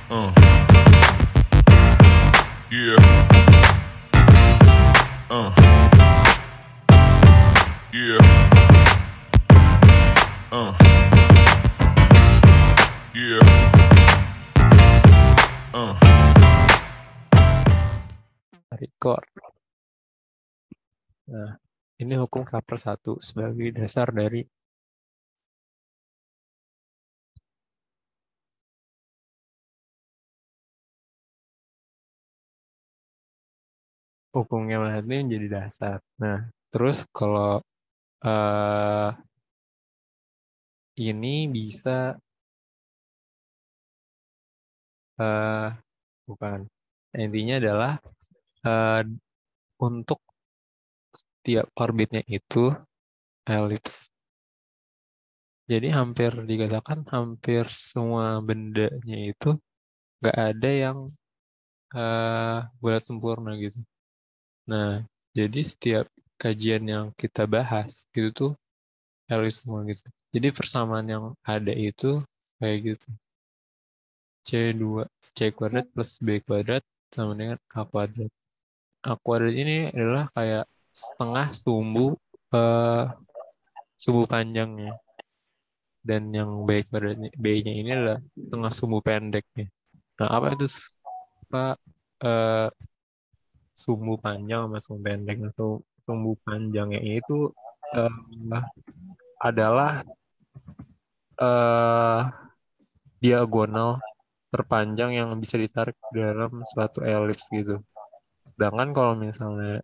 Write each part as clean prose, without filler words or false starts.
Yeah. Yeah. Yeah. Record. Nah, ini hukum Kepler 1 sebagai dasar dari hukumnya ini menjadi dasar. Nah, terus kalau ini bisa bukan. Intinya adalah untuk setiap orbitnya itu elips. Jadi hampir dikatakan hampir semua bendanya itu nggak ada yang bulat sempurna gitu. Nah, jadi setiap kajian yang kita bahas itu tuh elips semua gitu. Jadi persamaan yang ada itu kayak gitu. C2, C kuadrat plus B kuadrat sama dengan A kuadrat. A kuadrat ini adalah kayak setengah sumbu sumbu panjangnya. Dan yang B kuadrat B-nya ini adalah setengah sumbu pendeknya. Nah, apa itu Pak sumbu panjang sama sumbu pendek atau sumbu panjangnya itu eh, adalah eh, diagonal terpanjang yang bisa ditarik dalam suatu elips gitu. Sedangkan kalau misalnya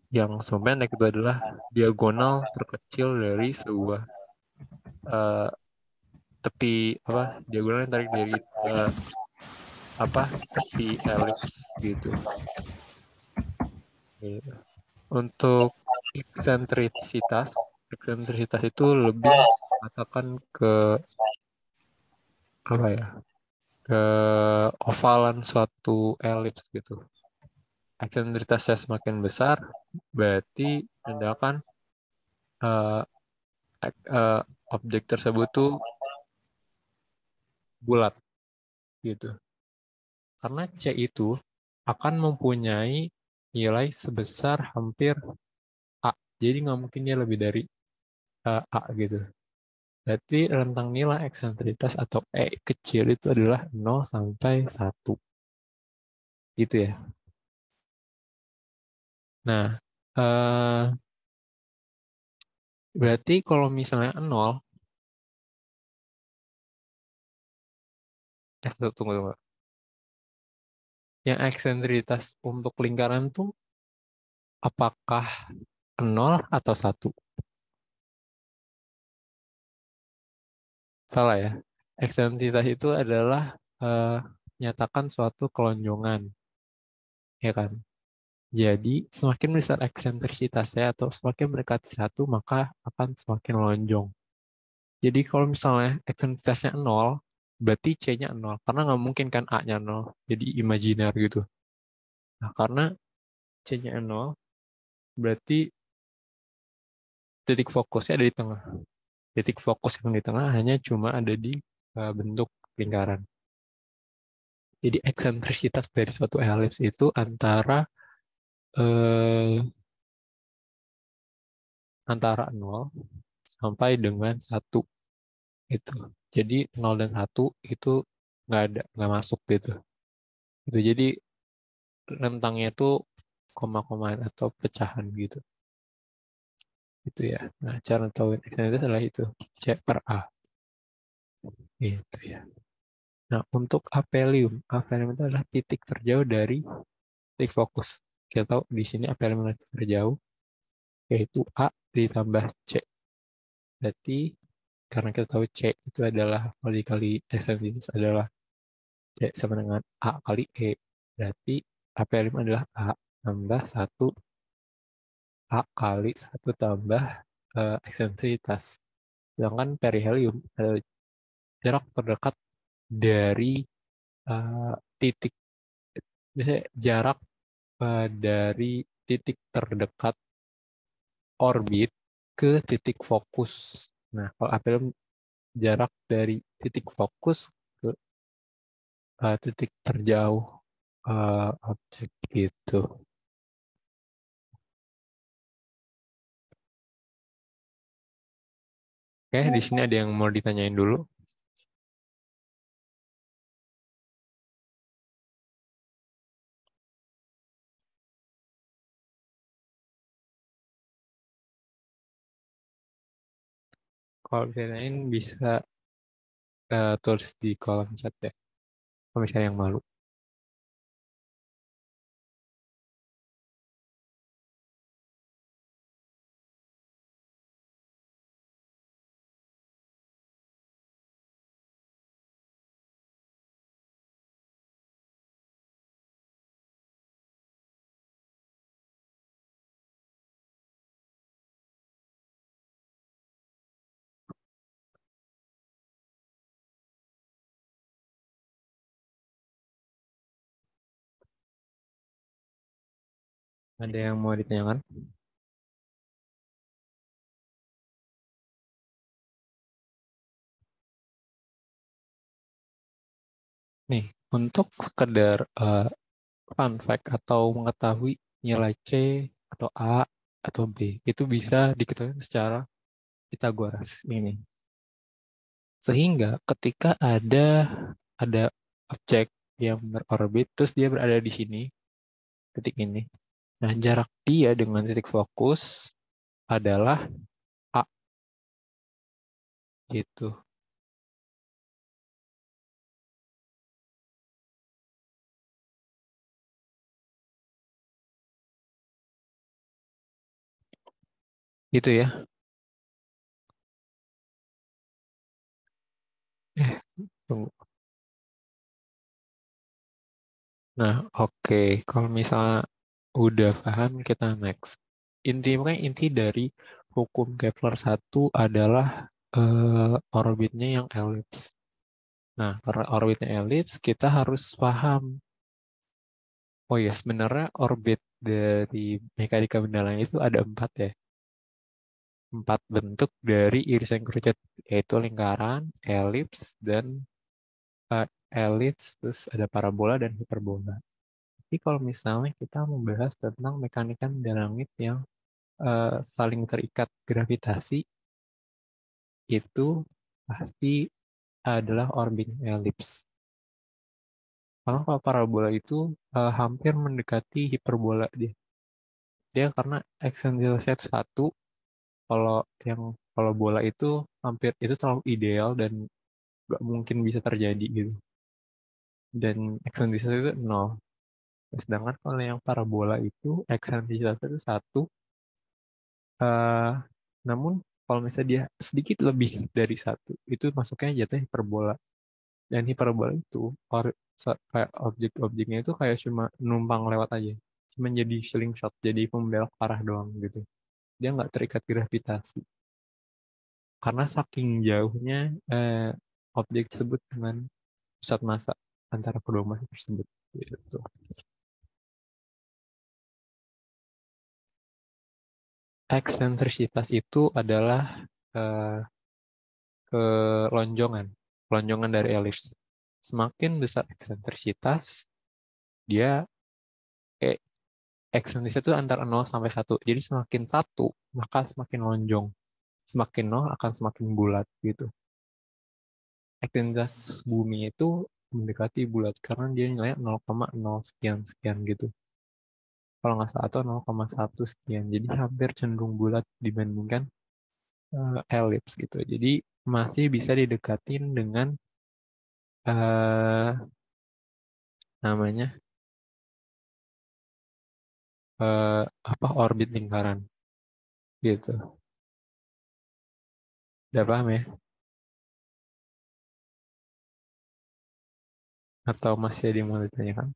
yang sumbu pendek itu adalah diagonal terkecil dari sebuah eh, tepi apa diagonal yang tarik dari tepi elips gitu. Gitu. Untuk eksentrisitas itu lebih mengatakan ke apa ya ke ovalan suatu elips gitu. Eksentritasnya semakin besar, berarti menandakan uh, objek tersebut tuh bulat gitu. Karena C itu akan mempunyai nilai sebesar hampir A. Jadi nggak mungkin dia lebih dari A gitu. Berarti rentang nilai eksentritas atau E kecil itu adalah 0 sampai 1. Gitu ya. Nah, berarti kalau misalnya 0, tunggu. Yang eksentritas untuk lingkaran tuh apakah 0 atau 1? Salah ya. Eksentritas itu adalah menyatakan suatu kelonjongan, ya kan? Jadi semakin besar eksentrisitasnya atau semakin mendekati 1, maka akan semakin lonjong. Jadi kalau misalnya eksentritasnya 0, berarti C-nya 0. Karena nggak mungkin kan A-nya 0. Jadi imajiner gitu. Nah, karena C-nya 0, berarti titik fokusnya ada di tengah. Titik fokus yang di tengah hanya cuma ada di bentuk lingkaran. Jadi eksentrisitas dari suatu elips itu eh, antara 0 sampai dengan 1 itu. Jadi 0 dan 1 itu nggak masuk gitu. Itu jadi rentangnya itu koma-komaan atau pecahan gitu. Itu ya. Nah, cara tahu eksentrisitas adalah itu, C per A. Gitu ya. Nah, untuk apelium itu adalah titik terjauh dari titik fokus. Kita tahu di sini apelium terjauh yaitu A ditambah C. Berarti karena kita tahu C itu adalah kalau dikali ekstensitas adalah C sama dengan A kali E. Berarti apelium adalah A tambah 1 A kali 1 tambah eksentritas. Sedangkan perihelium adalah jarak terdekat dari titik biasanya jarak dari titik terdekat orbit ke titik fokus. Nah, kalau apelium jarak dari titik fokus titik terjauh objek gitu. Oke, di sini ada yang mau ditanyain dulu. Kalau ditanyain bisa tulis di kolom chat ya. Kalau misalnya yang malu. Ada yang mau ditanyakan? Nih, untuk sekedar fun fact atau mengetahui nilai C atau A atau B, itu bisa diketahui secara Pitagoras ini. Sehingga ketika ada objek yang berorbit, terus dia berada di sini, titik ini. Nah, jarak dia dengan titik fokus adalah A gitu. Gitu ya. Tunggu. Nah, oke. Kalau misalnya udah paham, kita next. Inti dari hukum Kepler 1 adalah orbitnya yang elips. Nah, karena orbitnya elips, kita harus paham. Oh ya, sebenarnya orbit dari mekanika benda langit itu ada 4 ya. 4 bentuk dari irisan kerucut, yaitu lingkaran, elips, dan elips, terus ada parabola dan hiperbola. Tapi kalau misalnya kita membahas tentang mekanika benda langit yang saling terikat gravitasi, itu pasti adalah orbit elips. Kalau parabola itu hampir mendekati hiperbola dia. Dia karena eksentrisitas satu, kalau yang kalau bola itu hampir itu terlalu ideal dan nggak mungkin bisa terjadi gitu. Dan eksentrisitas itu nol. Sedangkan kalau yang parabola itu eksentrisitas itu satu, eh, namun kalau misalnya dia sedikit lebih dari satu, itu masuknya jatuh hiperbola. Dan hiperbola itu kayak objek-objeknya itu kayak cuma numpang lewat aja, cuma jadi slingshot, jadi pembelok arah doang gitu. Dia nggak terikat gravitasi karena saking jauhnya eh, objek tersebut dengan pusat massa antara kedua massa tersebut gitu. Eksentrisitas itu adalah eh, kelonjongan kelonjongan dari elips. Semakin besar eksentrisitas, dia eh, eksentrisitas itu antara 0 sampai 1. Jadi semakin 1 maka semakin lonjong. Semakin 0 akan semakin bulat gitu. Ekstensitas bumi itu mendekati bulat karena dia nilainya 0,0 sekian sekian gitu. Kalau nggak salah atau 0,1 sekian. Jadi hampir cenderung bulat dibandingkan elips gitu. Jadi masih bisa didekatin dengan eh, namanya apa orbit lingkaran gitu. Udah paham ya? Atau masih ada yang mau ditanyakan?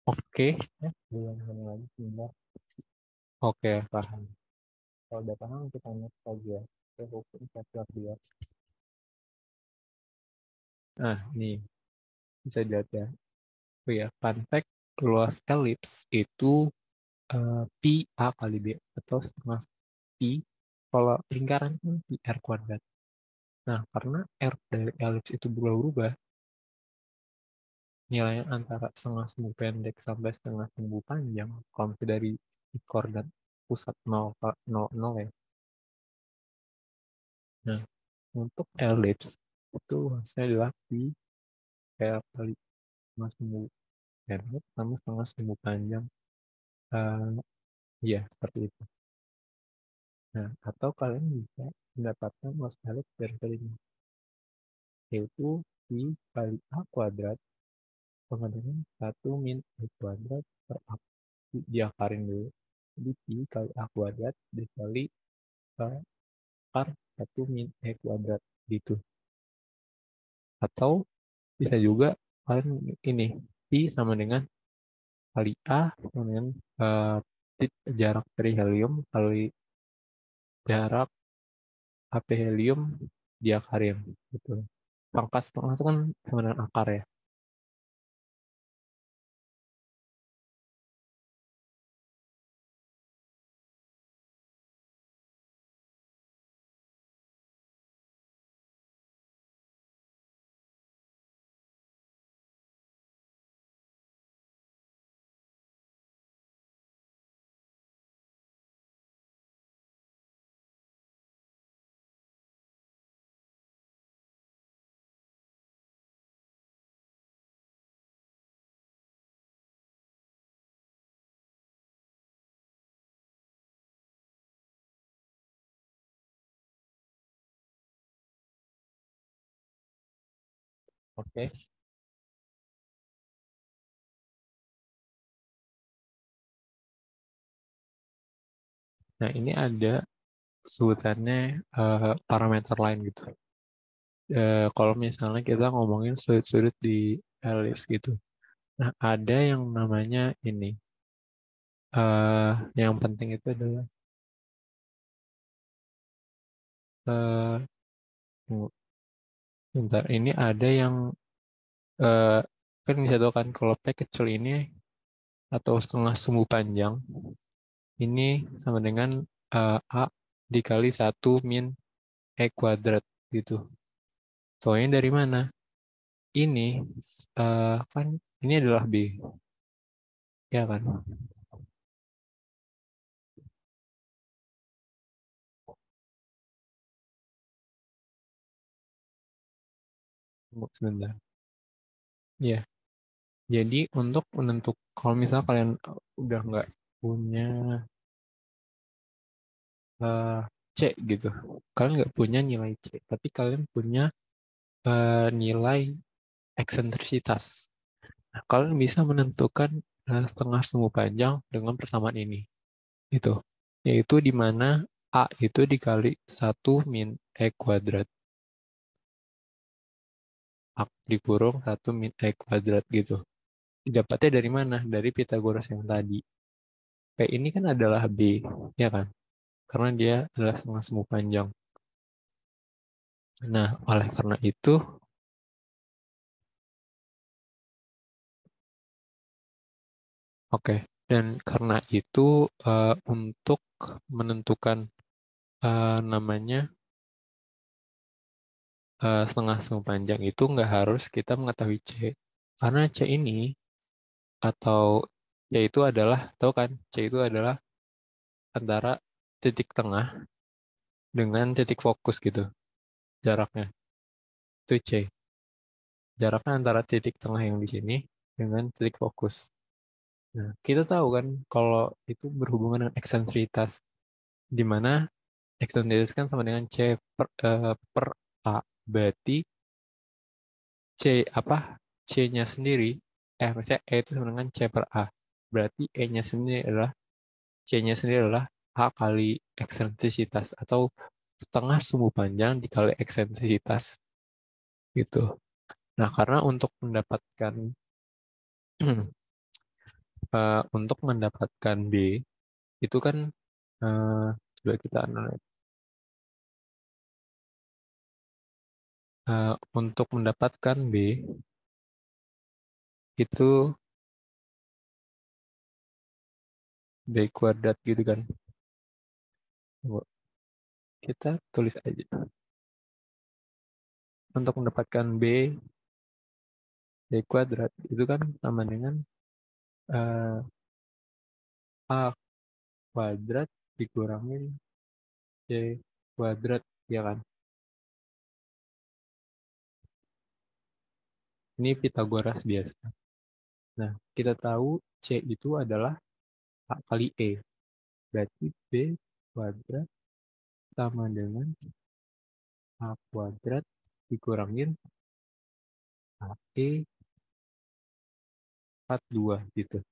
Oke, bulan lagi sebentar. Oke, paham. Kalau udah paham kita next aja ke hukum chapter 2. Nah, nih bisa dilihat ya. Oh ya, fun fact, luas elips itu pi A kali B atau setengah pi. Kalau lingkaran kan pi R kuadrat. Nah, karena R dari elips itu berubah-ubah, nilainya antara setengah sumbu pendek sampai setengah sumbu panjang, kalau misalnya dari koordinat pusat 0 ke 0, ya. Nah, untuk elips itu hasilnya adalah pi R kali setengah sumbu pendek sama setengah sumbu panjang. Ya, seperti itu. Nah, atau kalian bisa mendapatkan luas elips dari ini, yaitu pi kali A kuadrat sama dengan 1 min A kuadrat per A. Diakarin dulu. Jadi pi kali A kuadrat dikali akar 1 min A kuadrat gitu. Atau bisa juga kalian ini, pi sama dengan kali A sama dengan jarak dari helium kali jarak HP helium diakarin gitu. Pangkat setengah itu kan sama dengan akar ya. Oke. Nah, ini ada sebutannya parameter lain gitu. Kalau misalnya kita ngomongin sudut-sudut di elips gitu. Nah, ada yang namanya ini. Yang penting itu adalah tunggu, bentar, ini ada yang kan bisa tahu kan kalau P kecil ini atau setengah sumbu panjang ini sama dengan A dikali 1 min E kuadrat gitu. Soalnya dari mana? Ini kan ini adalah B, ya kan? Tunggu sebentar. Ya, jadi untuk menentukan kalau misalnya kalian udah nggak punya eh, C gitu, kalian nggak punya nilai C, tapi kalian punya nilai eksentrisitas. Nah, kalian bisa menentukan setengah sumbu panjang dengan persamaan ini. Itu, yaitu di mana A itu dikali 1 min E kuadrat. A dikurung 1 min E kuadrat gitu. Didapatnya dari mana? Dari Pythagoras yang tadi. P ini kan adalah B, ya kan? Karena dia adalah setengah sumbu panjang. Nah, oleh karena itu, oke. Dan karena itu, untuk menentukan namanya setengah sumbu panjang itu nggak harus kita mengetahui C. Karena C ini, atau C itu adalah, tahu kan? C itu adalah antara titik tengah dengan titik fokus gitu, jaraknya. Itu C. Jaraknya antara titik tengah yang di sini dengan titik fokus. Nah, kita tahu kan kalau itu berhubungan dengan eksentritas, di mana eksentritas kan sama dengan C per A. Berarti C apa? C-nya sendiri, maksudnya E itu sama dengan C per A. Berarti E-nya sendiri adalah, C-nya sendiri adalah A kali eksentrisitas atau setengah sumbu panjang dikali eksentrisitas gitu. Nah, karena untuk mendapatkan untuk mendapatkan B itu kan coba kita analisa. Untuk mendapatkan B itu B kuadrat gitu kan. Coba kita tulis aja. Untuk mendapatkan B kuadrat itu kan sama dengan A kuadrat dikurangin C kuadrat, ya kan? Ini Pitagoras biasa. Nah, kita tahu C itu adalah A kali E. Berarti B kuadrat sama dengan A kuadrat dikurangin AE 42 gitu.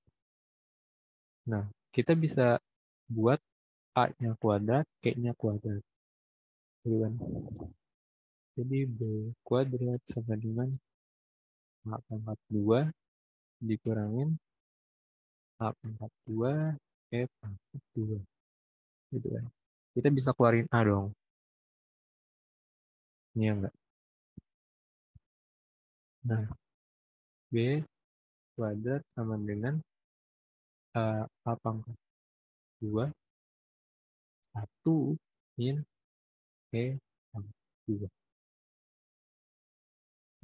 Nah, kita bisa buat A-nya kuadrat, Q-nya kuadrat. Gitu kan? Jadi B kuadrat sama dengan A pangkat 2 dikurangin A pangkat 2 E pangkat 2. Gitu kan. Kita bisa keluarin A dong. Ini enggak. Nah, B kuadrat sama dengan A pangkat 2 1 min E pangkat 2.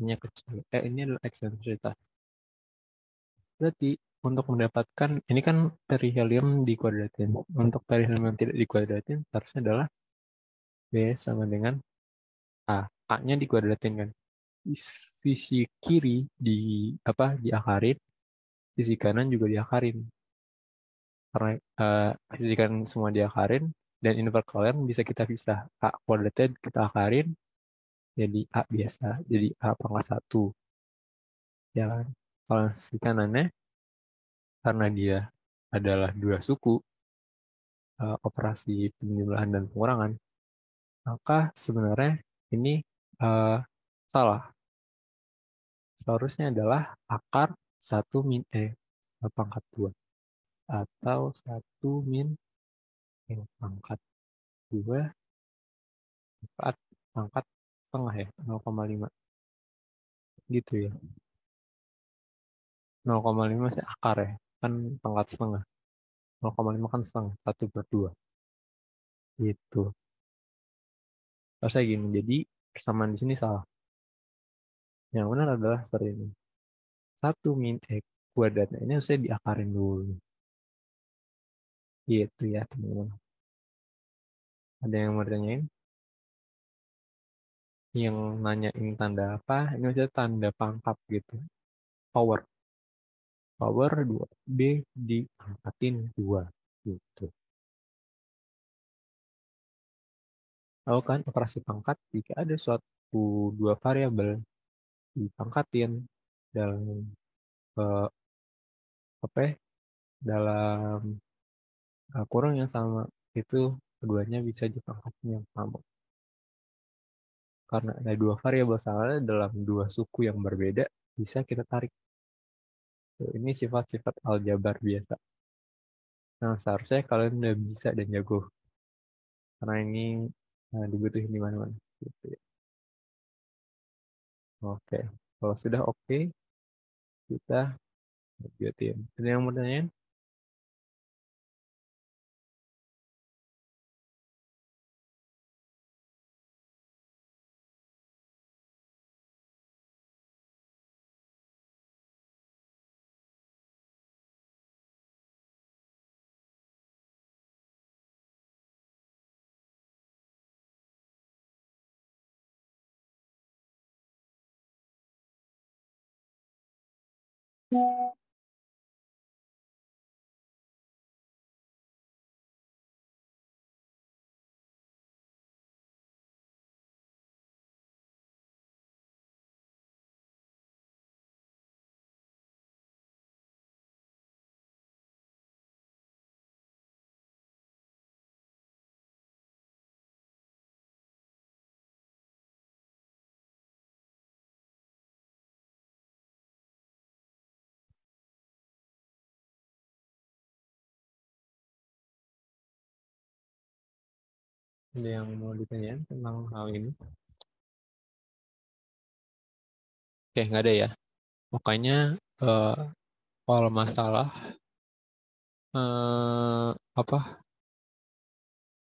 Ini kecil. Ini adalah eksentrisitas. Berarti untuk mendapatkan, ini kan perihelium dikuadratin. Untuk perihelium yang tidak dikuadratin, harusnya adalah B sama dengan A. A-nya dikuadratin kan. Sisi kiri diakarin, sisi kanan juga diakarin. Karena sisi kanan semua diakarin, dan intervalen bisa kita pisah. A kuadratnya kita akarin, jadi A biasa, jadi A pangkat 1. Ya kan? Kalau sisi kanannya, karena dia adalah dua suku, operasi penjumlahan dan pengurangan, maka sebenarnya ini salah. Seharusnya adalah akar 1 min E pangkat 2. Atau 1 min E pangkat 2 pangkat setengah ya, 0,5. Gitu ya. 0,5 masih akar ya, kan pangkat setengah. 0,5 kan setengah, 1/2. Gitu. Harusnya gini, jadi persamaan di sini salah. Yang benar adalah seperti ini. 1 min X kuadratnya ini harusnya diakarin dulu. Gitu ya teman-teman. Ada yang mau ditanyain? Yang nanyain tanda apa? Ini maksudnya tanda pangkat gitu. Power. Power 2B diangkatin 2. Gitu. Tahu kan operasi pangkat jika ada suatu dua variabel dipangkatin dalam apa ya, dalam kurung yang sama, itu keduanya bisa dipangkatin yang sama. Karena ada dua variabel sama dalam dua suku yang berbeda, bisa kita tarik. Ini sifat-sifat aljabar biasa. Nah, seharusnya kalian udah bisa dan jago. Karena ini dibutuhin di mana-mana. Gitu ya. Oke. Kalau sudah oke, kita lanjutin. Ada yang mau tanyain? Ada yang mau ditanyain tentang hal ini? Oke, nggak ada ya. Makanya kalau masalah apa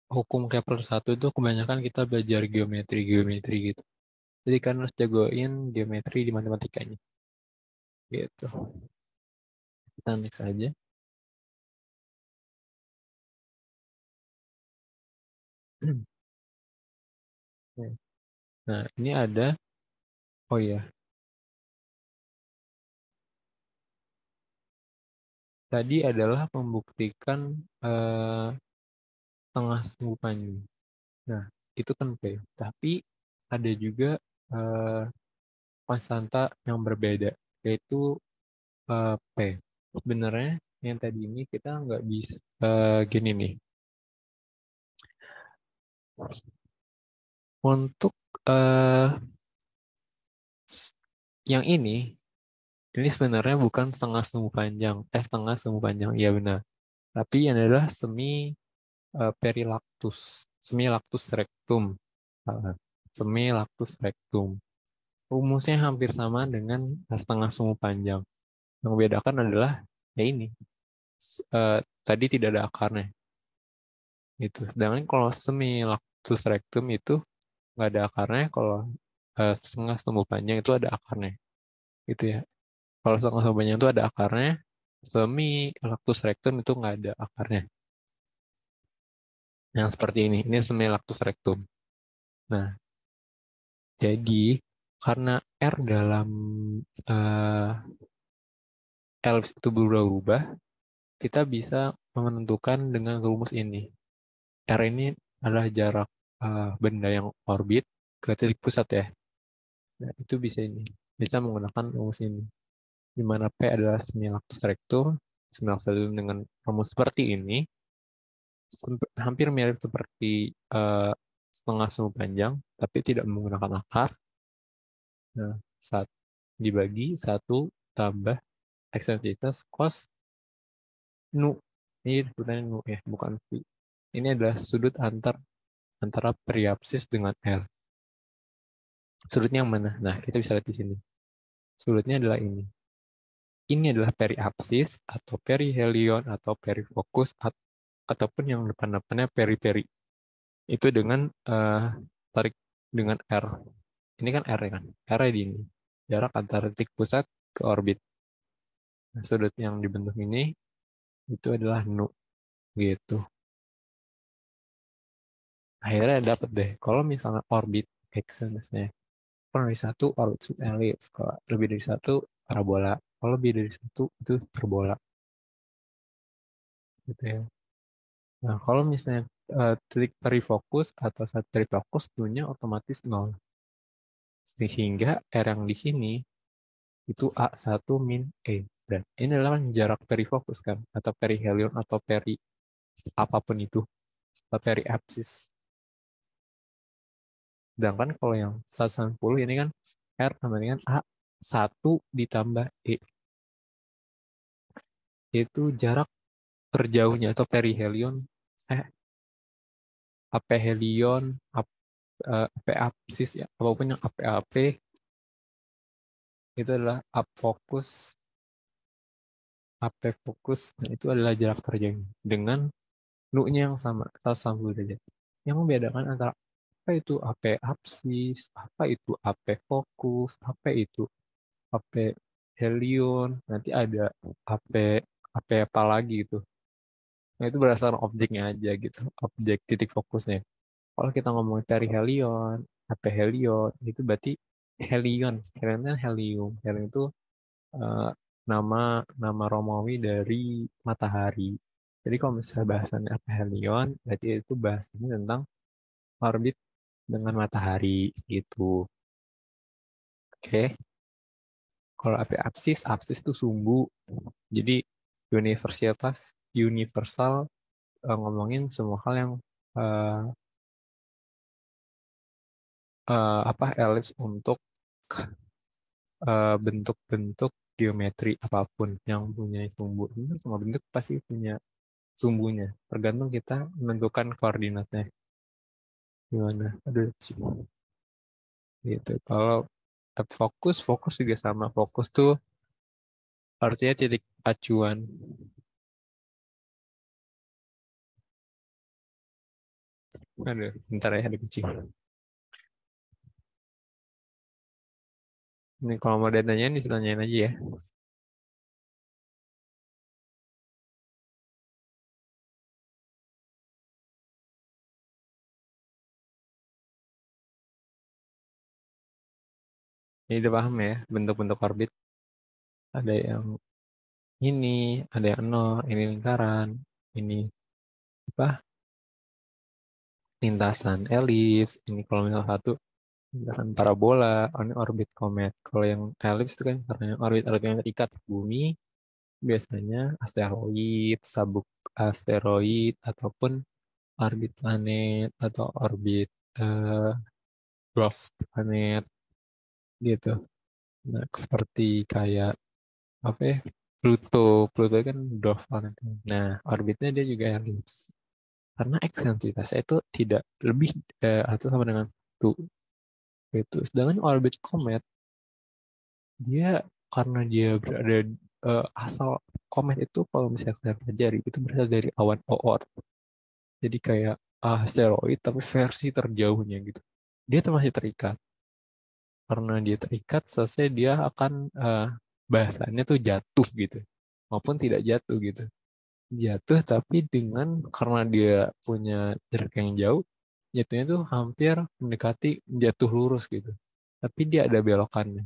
hukum Kepler 1 itu kebanyakan kita belajar geometri gitu. Jadi kan harus jagoin geometri di matematikanya. Gitu. Kita next aja. Nah, ini ada, oh ya, tadi adalah membuktikan tengah sumbu panjang. Nah, itu kan P. Tapi ada juga eh, konstanta yang berbeda, yaitu P. Sebenarnya yang tadi ini kita nggak bisa gini nih. Untuk yang ini sebenarnya bukan setengah sumbu panjang, setengah sumbu panjang, iya benar. Tapi ini adalah perilactus, semi lactus rectum. Uh, Semi lactus rectum. Rumusnya hampir sama dengan setengah sumbu panjang. Yang membedakan adalah ya ini, tadi tidak ada akarnya. Itu. Sedangkan kalau semi lactus rectum itu nggak ada akarnya, kalau setengah sumbu panjang itu ada akarnya. Gitu ya. Kalau setengah sumbu panjang itu ada akarnya, semi lactus rectum itu nggak ada akarnya. Yang seperti ini semi lactus rectum. Nah, jadi karena R dalam uh, elips itu berubah-ubah, kita bisa menentukan dengan rumus ini. R ini adalah jarak benda yang orbit ke titik pusat ya. Nah, itu bisa menggunakan rumus ini. Di mana P adalah semi lactus rectum, semi lactus rectum dengan rumus seperti ini, hampir mirip seperti setengah sumbu panjang, tapi tidak menggunakan akar. Nah, saat dibagi 1 tambah eksentrisitas cos nu. Ini sebenarnya nu ya, bukan phi. Ini adalah sudut antara periapsis dengan L. Sudutnya yang mana? Nah, kita bisa lihat di sini. Sudutnya adalah ini. Ini adalah periapsis atau perihelion atau perifokus ataupun yang depan-depannya peri-peri. Itu dengan tarik dengan R. Ini kan R ya kan? R di ini. Jarak antara titik pusat ke orbit. Nah, sudut yang dibentuk ini itu adalah nu gitu. Akhirnya dapat deh. Kalau misalnya orbit X misalnya, kalau dari satu orbit elips, kalau lebih dari satu parabola, kalau lebih dari satu itu hiperbola, gitu ya. Nah, kalau misalnya titik perifokus atau saat perifokus dulunya otomatis nol, sehingga R yang di sini itu A1 min E. Dan ini adalah jarak perifokus kan, atau perihelion atau peri apapun itu, atau periapsis. Sedangkan kalau yang 190 ini kan R sama dengan A1 ditambah E. Itu jarak terjauhnya atau perihelion, aphelion, apapsis ya, apapun yang ap itu adalah fokus, nah itu adalah jarak terjauh dengan nu-nya yang sama 190 derajat. Yang membedakan antara apa itu AP apsis, apa itu AP fokus, apa itu AP helion, nanti ada AP AP apa lagi itu. Nah, itu berdasarkan objeknya aja gitu, objek titik fokusnya. Kalau kita ngomong dari helion, AP helion, itu berarti helion kan helium. Helium itu eh, nama nama Romawi dari matahari. Jadi kalau misalnya bahasannya apa helion, berarti itu bahasanya tentang orbit dengan matahari gitu. Oke. Kalau apa apsis itu sumbu. Jadi universal ngomongin semua hal yang eh, apa elips untuk bentuk-bentuk geometri apapun yang punya sumbu. Ini semua bentuk pasti punya sumbunya. Tergantung kita menentukan koordinatnya. Gimana? Aduh, gitu. Kalau fokus juga sama. Fokus tuh artinya titik acuan. Aduh, bentar ya, ada kucing. Ini kalau mau dananya ditanyain aja ya. Ini udah paham ya, bentuk-bentuk orbit. Ada yang ini, ada yang nol, ini lingkaran, ini apa? Lintasan elips. Ini kalau misalnya satu lintasan parabola, ini orbit komet. Kalau yang elips itu kan karena orbit yang terikat bumi, biasanya asteroid, sabuk asteroid, ataupun orbit planet atau orbit eh, dwarf planet gitu. Nah, seperti kayak apa ya? Pluto, Pluto kan dwarf planet. Nah, orbitnya dia juga elips. Karena eksentrisitasnya itu tidak lebih atau sama dengan satu itu. Sedangkan orbit komet dia karena dia berada asal komet itu kalau misalnya saya pelajari itu berasal dari awan Oort. Jadi kayak asteroid tapi versi terjauhnya gitu. Dia tuh masih terikat. Karena dia terikat, selesai dia akan bahasannya tuh jatuh gitu. Maupun tidak jatuh gitu. Jatuh tapi dengan karena dia punya jarak yang jauh, jatuhnya tuh hampir mendekati jatuh lurus gitu. Tapi dia ada belokannya.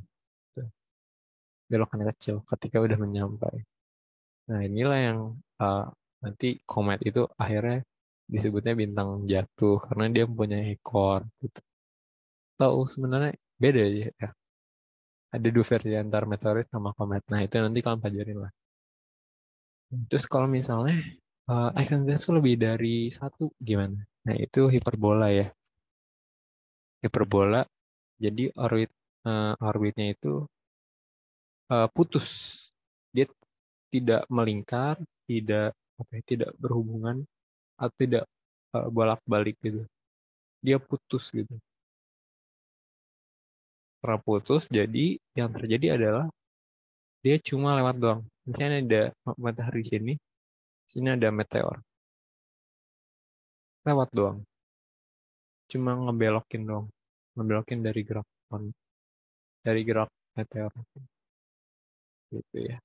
Gitu. Belokan kecil ketika udah menyampai. Nah inilah yang nanti komet itu akhirnya disebutnya bintang jatuh karena dia punya ekor. Gitu. Tahu sebenarnya beda ya. Ada dua versi antar meteorit sama komet. Nah itu nanti kalian pelajarin lah. Terus kalau misalnya ekstensitas lebih dari satu gimana? Nah itu hiperbola ya. Hiperbola jadi orbitnya itu putus. Dia tidak melingkar, tidak apa ya, tidak berhubungan atau tidak bolak-balik gitu. Dia putus gitu. Karena putus jadi yang terjadi adalah dia cuma lewat doang. Misalnya ada matahari sini ada meteor, lewat doang. Cuma ngebelokin doang. Ngebelokin dari gerak meteor gitu ya.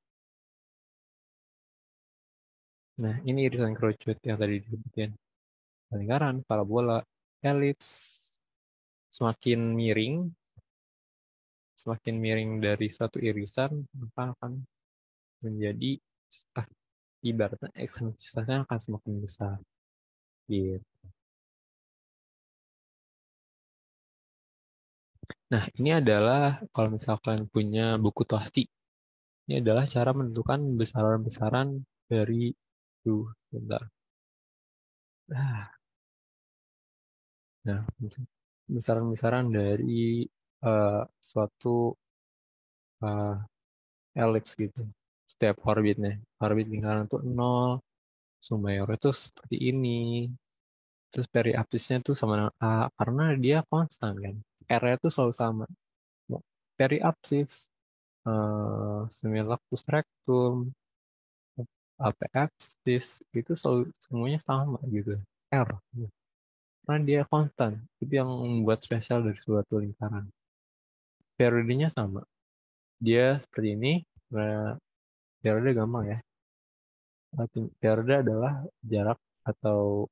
Nah, ini irisan kerucut yang tadi disebutin. Lingkaran, parabola, elips, semakin miring dari satu irisan, maka akan menjadi ah, ibaratnya eksentrisitasnya akan semakin besar. Gitu. Nah, ini adalah kalau misalkan punya buku pasti, ini adalah cara menentukan besaran-besaran dari bentar. Nah, besaran-besaran dari suatu uh, elips gitu. Setiap orbitnya. Orbit lingkaran itu 0, Sumayor itu seperti ini. Terus periapsisnya tuh sama dengan A karena dia konstan kan. R-nya tuh selalu sama. Periapsis, semilacus rectum, apiapsis itu selalu semuanya sama gitu. R. Karena dia konstan. Itu yang membuat spesial dari suatu lingkaran. Periodenya sama. Dia seperti ini. Nah, periode gampang ya. Periode adalah jarak atau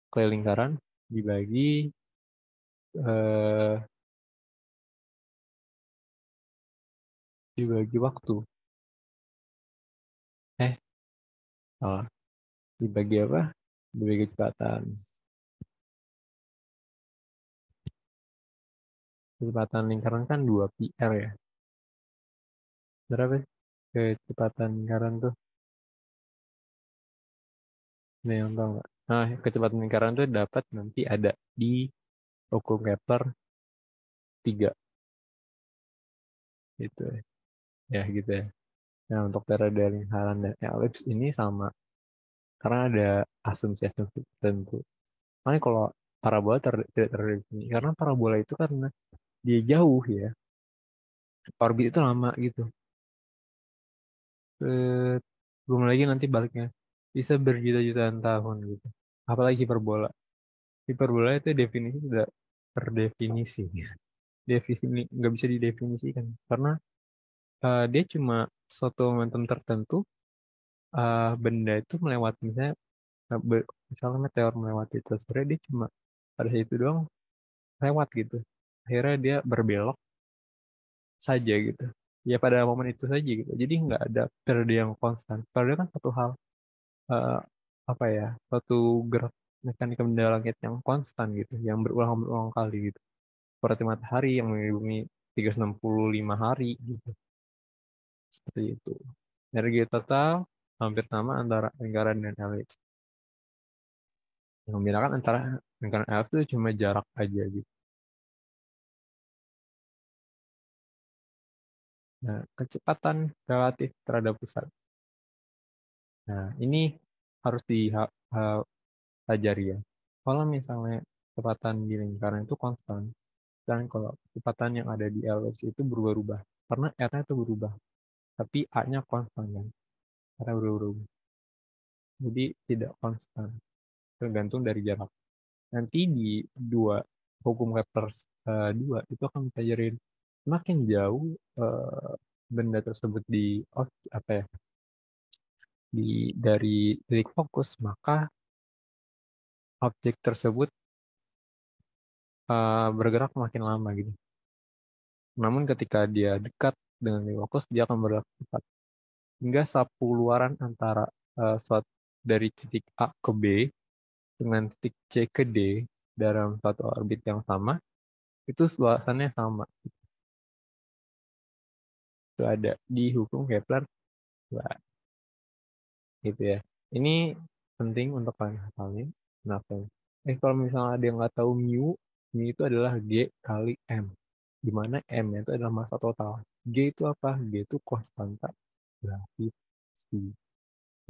keliling lingkaran dibagi eh, dibagi waktu. Eh, salah. Dibagi apa? Dibagi kecepatan. Kecepatan lingkaran kan 2 PR ya. Berapa sih kecepatan lingkaran tuh? Ada yang tahu nggak? Nah, kecepatan lingkaran tuh dapat nanti ada di hukum Kepler 3 gitu ya. Ya gitu ya. Nah, untuk periode lingkaran dan elips ini sama karena ada asumsi-asumsi tertentu. Makanya kalau parabola tidak terdefinisi. Karena parabola itu karena dia jauh ya, orbit itu lama gitu. Belum lagi nanti baliknya bisa berjuta-jutaan tahun gitu. Apalagi hiperbola. Hiperbola itu definisi tidak terdefinisi. Definisi nggak bisa didefinisikan karena dia cuma suatu momentum tertentu, benda itu melewati misalnya misalnya meteor melewati atmosfer, dia cuma pada saat itu doang lewat gitu. Akhirnya dia berbelok saja gitu. Ya pada momen itu saja gitu. Jadi nggak ada periode yang konstan. Periode kan satu hal, eh, apa ya, suatu gerak mekanika benda langit yang konstan gitu, yang berulang-ulang kali gitu. Seperti matahari yang mengelilingi 365 hari gitu. Seperti itu. Energi total hampir sama antara lingkaran dan elips. Yang membedakan antara lingkaran elips itu cuma jarak aja gitu. Nah, kecepatan relatif terhadap pusat. Nah, ini harus dipelajari ya. Kalau misalnya kecepatan di lingkaran itu konstan, dan kalau kecepatan yang ada di elips itu berubah-ubah. Karena R-nya itu berubah, tapi A-nya konstan kan. R-nya berubah. Jadi tidak konstan, tergantung dari jarak. Nanti di hukum Kepler 2 itu akan mempelajari semakin jauh benda tersebut apa ya, dari titik fokus, maka objek tersebut bergerak makin lama gitu. Namun ketika dia dekat dengan titik fokus, dia akan bergerak cepat. Hingga sapu luaran antara suatu dari titik A ke B dengan titik C ke D dalam satu orbit yang sama, itu luasannya sama. Itu ada di hukum Kepler 2 gitu ya. Ini penting untuk kalian hafalin. Kenapa? Kalau misalnya ada yang nggak tahu mu itu adalah G kali M. Di mana M itu adalah massa total. G itu apa? G itu konstanta gravitasi.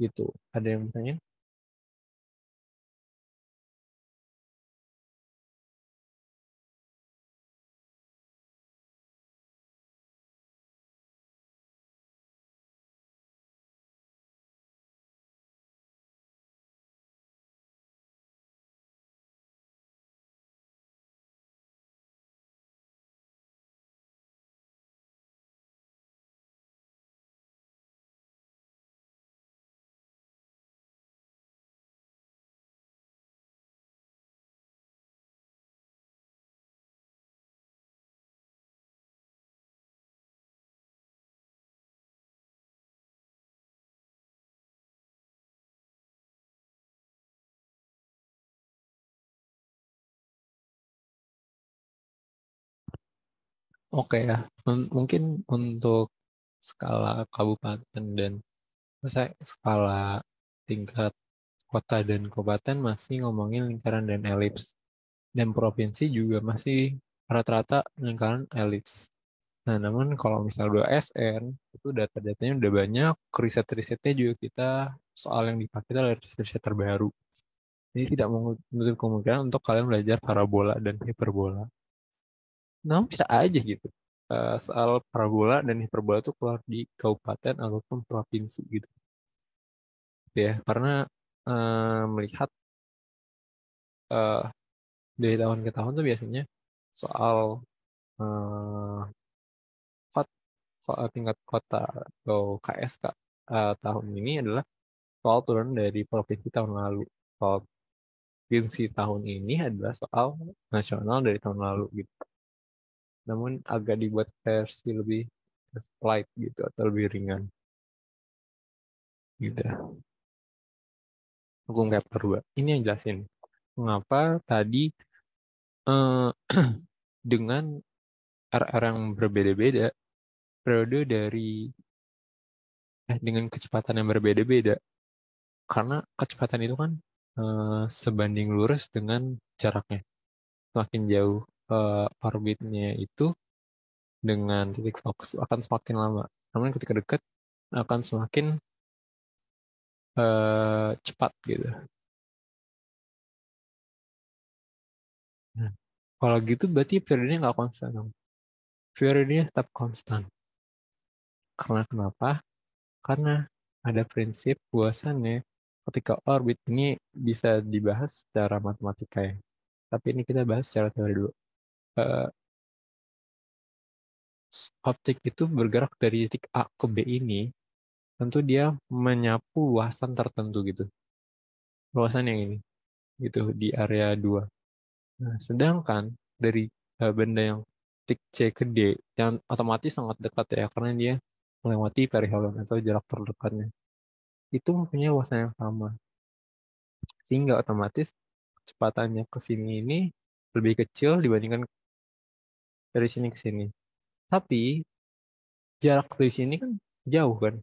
Gitu. Ada yang bertanya? Oke ya. Mungkin untuk skala kabupaten dan saya skala tingkat kota dan kabupaten masih ngomongin lingkaran dan elips. Dan provinsi juga masih rata-rata lingkaran elips. Nah, namun kalau misalnya udah SN, itu data-datanya udah banyak, riset-risetnya juga kita, soal yang dipakai adalah riset-riset terbaru. Jadi tidak menutup kemungkinan untuk kalian belajar parabola dan hiperbola. Namun bisa aja gitu. Soal parabola dan hiperbola itu keluar di kabupaten ataupun provinsi gitu. Ya, karena melihat eh, dari tahun ke tahun tuh biasanya soal eh, soal tingkat kota atau KSK tahun ini adalah soal turun dari provinsi tahun lalu. Soal provinsi tahun ini adalah soal nasional dari tahun lalu gitu. Namun agak dibuat versi lebih light gitu atau lebih ringan gitu. Hukum Kepler 2. Ini yang jelasin mengapa tadi eh, dengan RR yang berbeda-beda, periode dengan kecepatan yang berbeda-beda. Karena kecepatan itu kan sebanding lurus dengan jaraknya. Semakin jauh orbitnya itu dengan titik fokus akan semakin lama. Namun ketika dekat akan semakin cepat gitu. Kalau gitu berarti periodenya nggak konstan dong. Periodenya tetap konstan. Karena kenapa? Karena ada prinsip bahwasannya ketika orbit ini bisa dibahas secara matematika ya. Tapi ini kita bahas secara teori dulu. Eh, Objek itu bergerak dari titik A ke B ini, tentu dia menyapu luasan tertentu gitu. Luasan yang ini, gitu, di area 2. Nah, sedangkan dari benda yang titik C ke D, yang otomatis sangat dekat ya, karena dia melewati perihelon atau jarak terdekatnya. Itu mempunyai luasan yang sama. Sehingga otomatis kecepatannya ke sini ini lebih kecil dibandingkan dari sini ke sini. Tapi jarak dari sini kan jauh kan.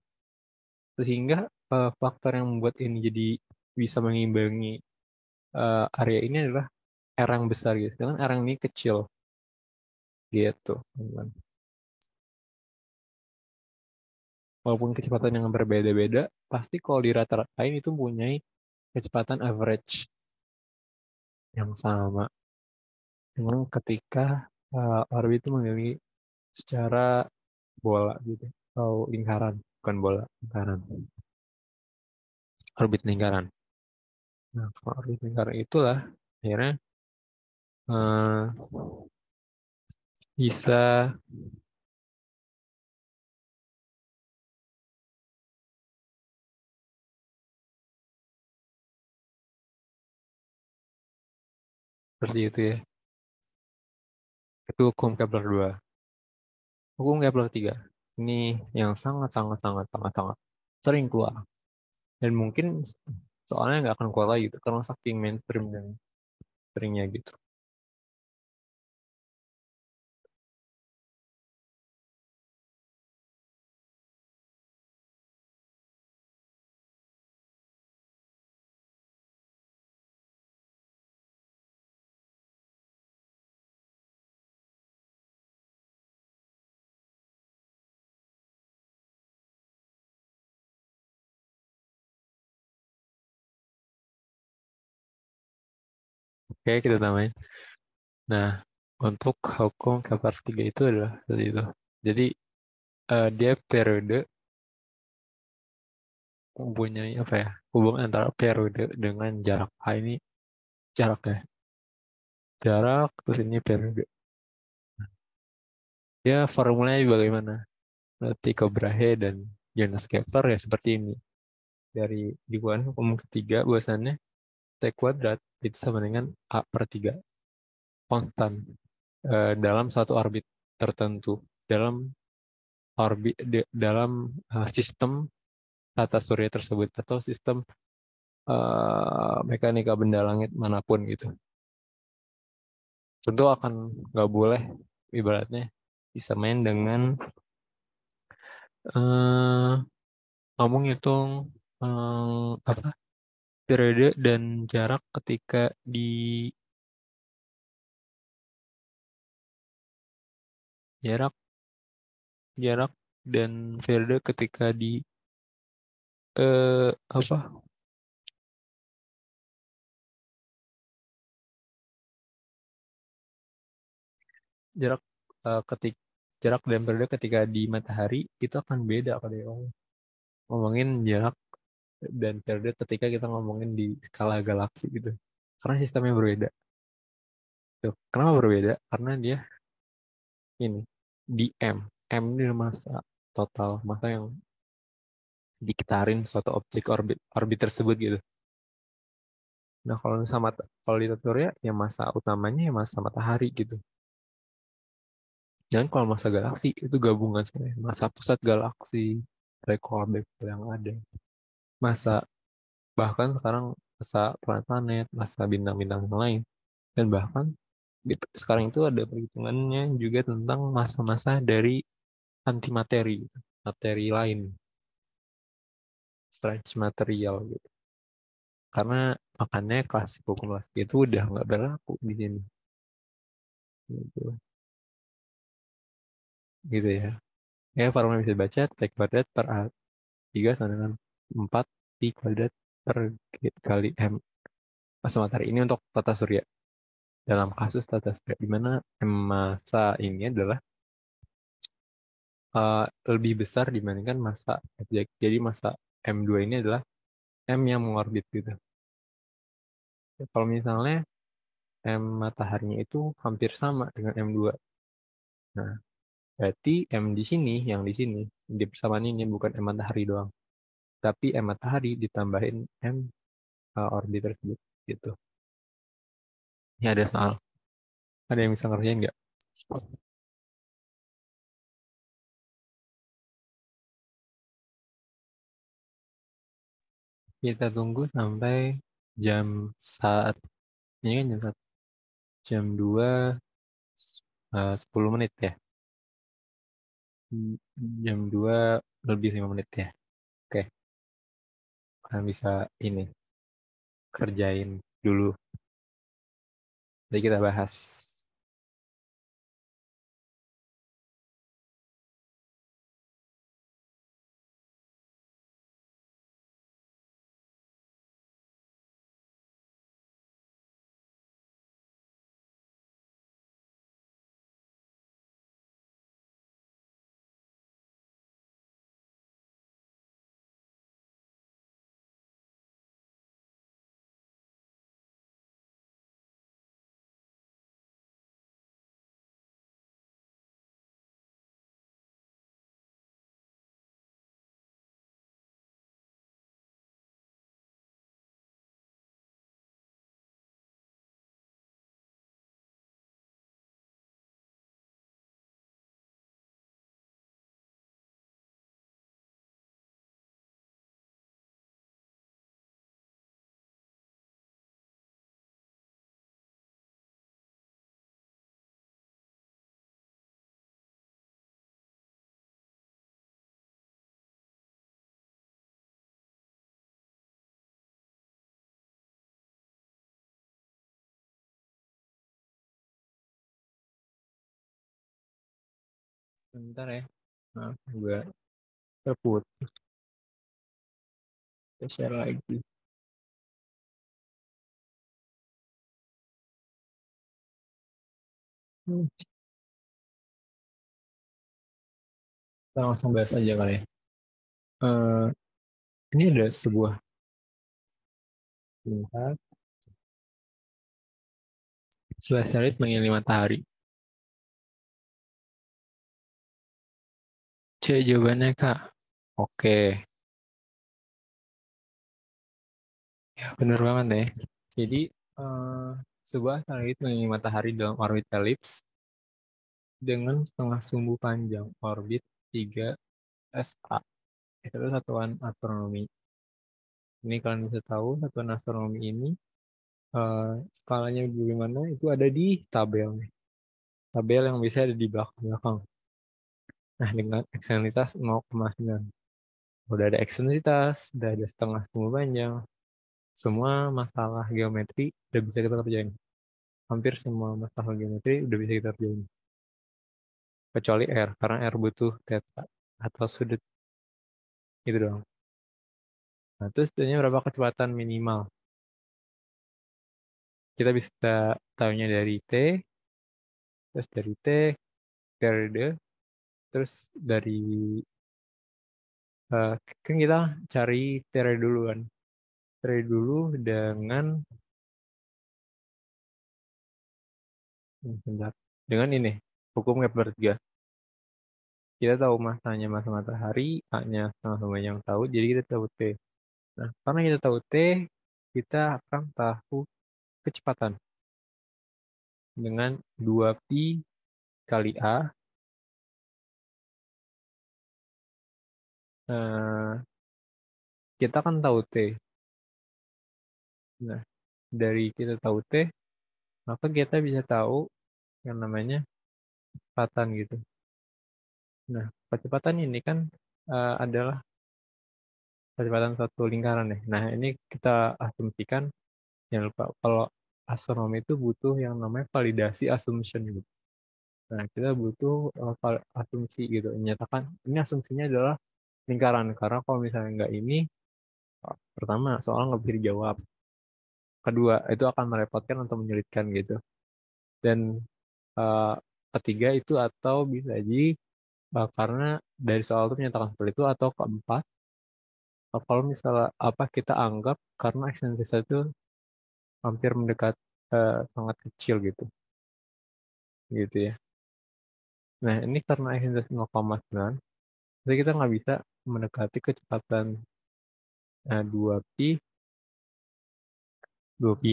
Sehingga faktor yang membuat ini jadi bisa mengimbangi area ini adalah R yang besar gitu. Sedangkan R yang ini kecil gitu. Walaupun kecepatan yang berbeda-beda, pasti kalau di rata-ratain itu mempunyai kecepatan average yang sama. Memang ketika orbit itu mengelilingi secara bola gitu, atau lingkaran, bukan bola, lingkaran, orbit lingkaran. Nah, kalau orbit lingkaran itulah akhirnya uh, bisa seperti itu ya. Itu hukum Kepler 2. Hukum Kepler 3. Ini yang sangat sangat sangat sangat sangat sering keluar. Dan mungkin soalnya nggak akan keluar lagi gitu, karena saking mainstream dan seringnya gitu. Oke, kita tambahin. Nah, untuk hukum Kepler 3 itu adalah seperti itu. Jadi, dia periode mempunyai apa ya? Hubungan antara periode dengan jarak. Ini jarak ya. Jarak, terus ini periode. Ya, formulanya bagaimana? Tycho Brahe dan Jonas Kepler ya seperti ini. Dari dibuat hukum ketiga, bahwasannya T kuadrat itu sama dengan A per 3. Konstan. Dalam satu orbit tertentu. Dalam sistem tata surya tersebut atau sistem mekanika benda langit manapun gitu. Tentu akan nggak boleh ibaratnya disamain dengan uh, ngomong hitung apa periode dan jarak ketika di jarak jarak dan periode ketika di apa jarak ketik jarak dan periode ketika di matahari itu akan beda kalau ya. Ngomongin jarak dan periode ketika kita ngomongin di skala galaksi gitu. Karena sistemnya berbeda. Tuh. Kenapa berbeda? Karena dia ini di M. M ini masa total, masa yang dikitarin suatu objek orbit tersebut gitu. Nah, kalau di teori ya masa utamanya ya masa matahari gitu. Dan kalau masa galaksi itu gabungan sebenarnya. Masa pusat galaksi, black hole yang ada. Masa bahkan sekarang masa planet-planet, masa bintang-bintang yang lain. Dan bahkan sekarang itu ada perhitungannya juga tentang masa-masa dari antimateri, gitu. Materi lain, strange material gitu. Karena makanya klasik hukum klasik itu udah nggak berlaku di sini. Gitu, gitu ya. Ya, formula bisa baca T kuadrat per A 3 sama dengan 4 T kuadrat per G kali M masa matahari. Ini untuk tata surya. dalam kasus tata surya, di mana massa ini adalah lebih besar dibandingkan massa objek. Jadi massa M2 ini adalah M yang mengorbit gitu. Kalau misalnya M mataharinya itu hampir sama dengan M2. Nah, berarti M di sini, yang di sini, di persamaan ini bukan M matahari doang. Tapi M matahari ditambahin M orbit tersebut gitu. Ini ada soal. Ada yang bisa ngerjain nggak? Kita tunggu sampai jam saat ini kan jam 2 10 menit ya. Jam 2 lebih 5 menit ya. Oke, kalian bisa ini kerjain dulu. Jadi kita bahas. Bentar ya. Nah, gue terputus. Kita share lagi. Kita langsung bahas aja kali ya. Eh, ini ada sebuah lihat satelit mengelilingi matahari. C jawabannya Kak. Oke. Ya, bener banget deh. Jadi sebuah satelit mengelilingi matahari dalam orbit elips dengan setengah sumbu panjang orbit 3 SA. Itu satuan astronomi. Ini kalian bisa tahu satuan astronomi ini skalanya bagaimana itu ada di tabel. Tabel yang bisa ada di belakang. Nah, dengan eksentrisitas 0,9. Udah ada eksentrisitas, udah ada setengah sumbu panjang. Semua masalah geometri udah bisa kita kerjain. Hampir semua masalah geometri udah bisa kita kerjain. Kecuali R, karena R butuh theta atau sudut. Gitu doang. Nah, terus sebenarnya berapa kecepatan minimal? Kita bisa tahunya dari T, terus dari T, periode, terus dari kan kita cari periode dulu kan. Periode dulu dengan ini, hukum Kepler 3. Kita tahu masanya masa matahari, A-nya sama-sama yang tahu, jadi kita tahu T. Nah, karena kita tahu T, kita akan tahu kecepatan dengan 2pi kali A. Kita kan tahu T. Nah, dari kita tahu T, maka kita bisa tahu yang namanya kecepatan gitu. Nah, kecepatan ini kan adalah kecepatan satu lingkaran ya. Nah, ini kita asumsikan, jangan lupa kalau astronomi itu butuh yang namanya validasi assumption gitu. Nah, kita butuh asumsi gitu, menyatakan ini asumsinya adalah lingkaran, karena kalau misalnya nggak ini, pertama soal nggak bisa dijawab, kedua itu akan merepotkan atau menyulitkan gitu. Dan ketiga itu atau bisa jadi karena dari soal itu menyatakan seperti itu, atau keempat kalau misalnya kita anggap karena ekstensitas itu hampir mendekat sangat kecil gitu ya. Nah ini karena ekstensitas 0,9, jadi kita nggak bisa mendekati kecepatan 2pi 2pi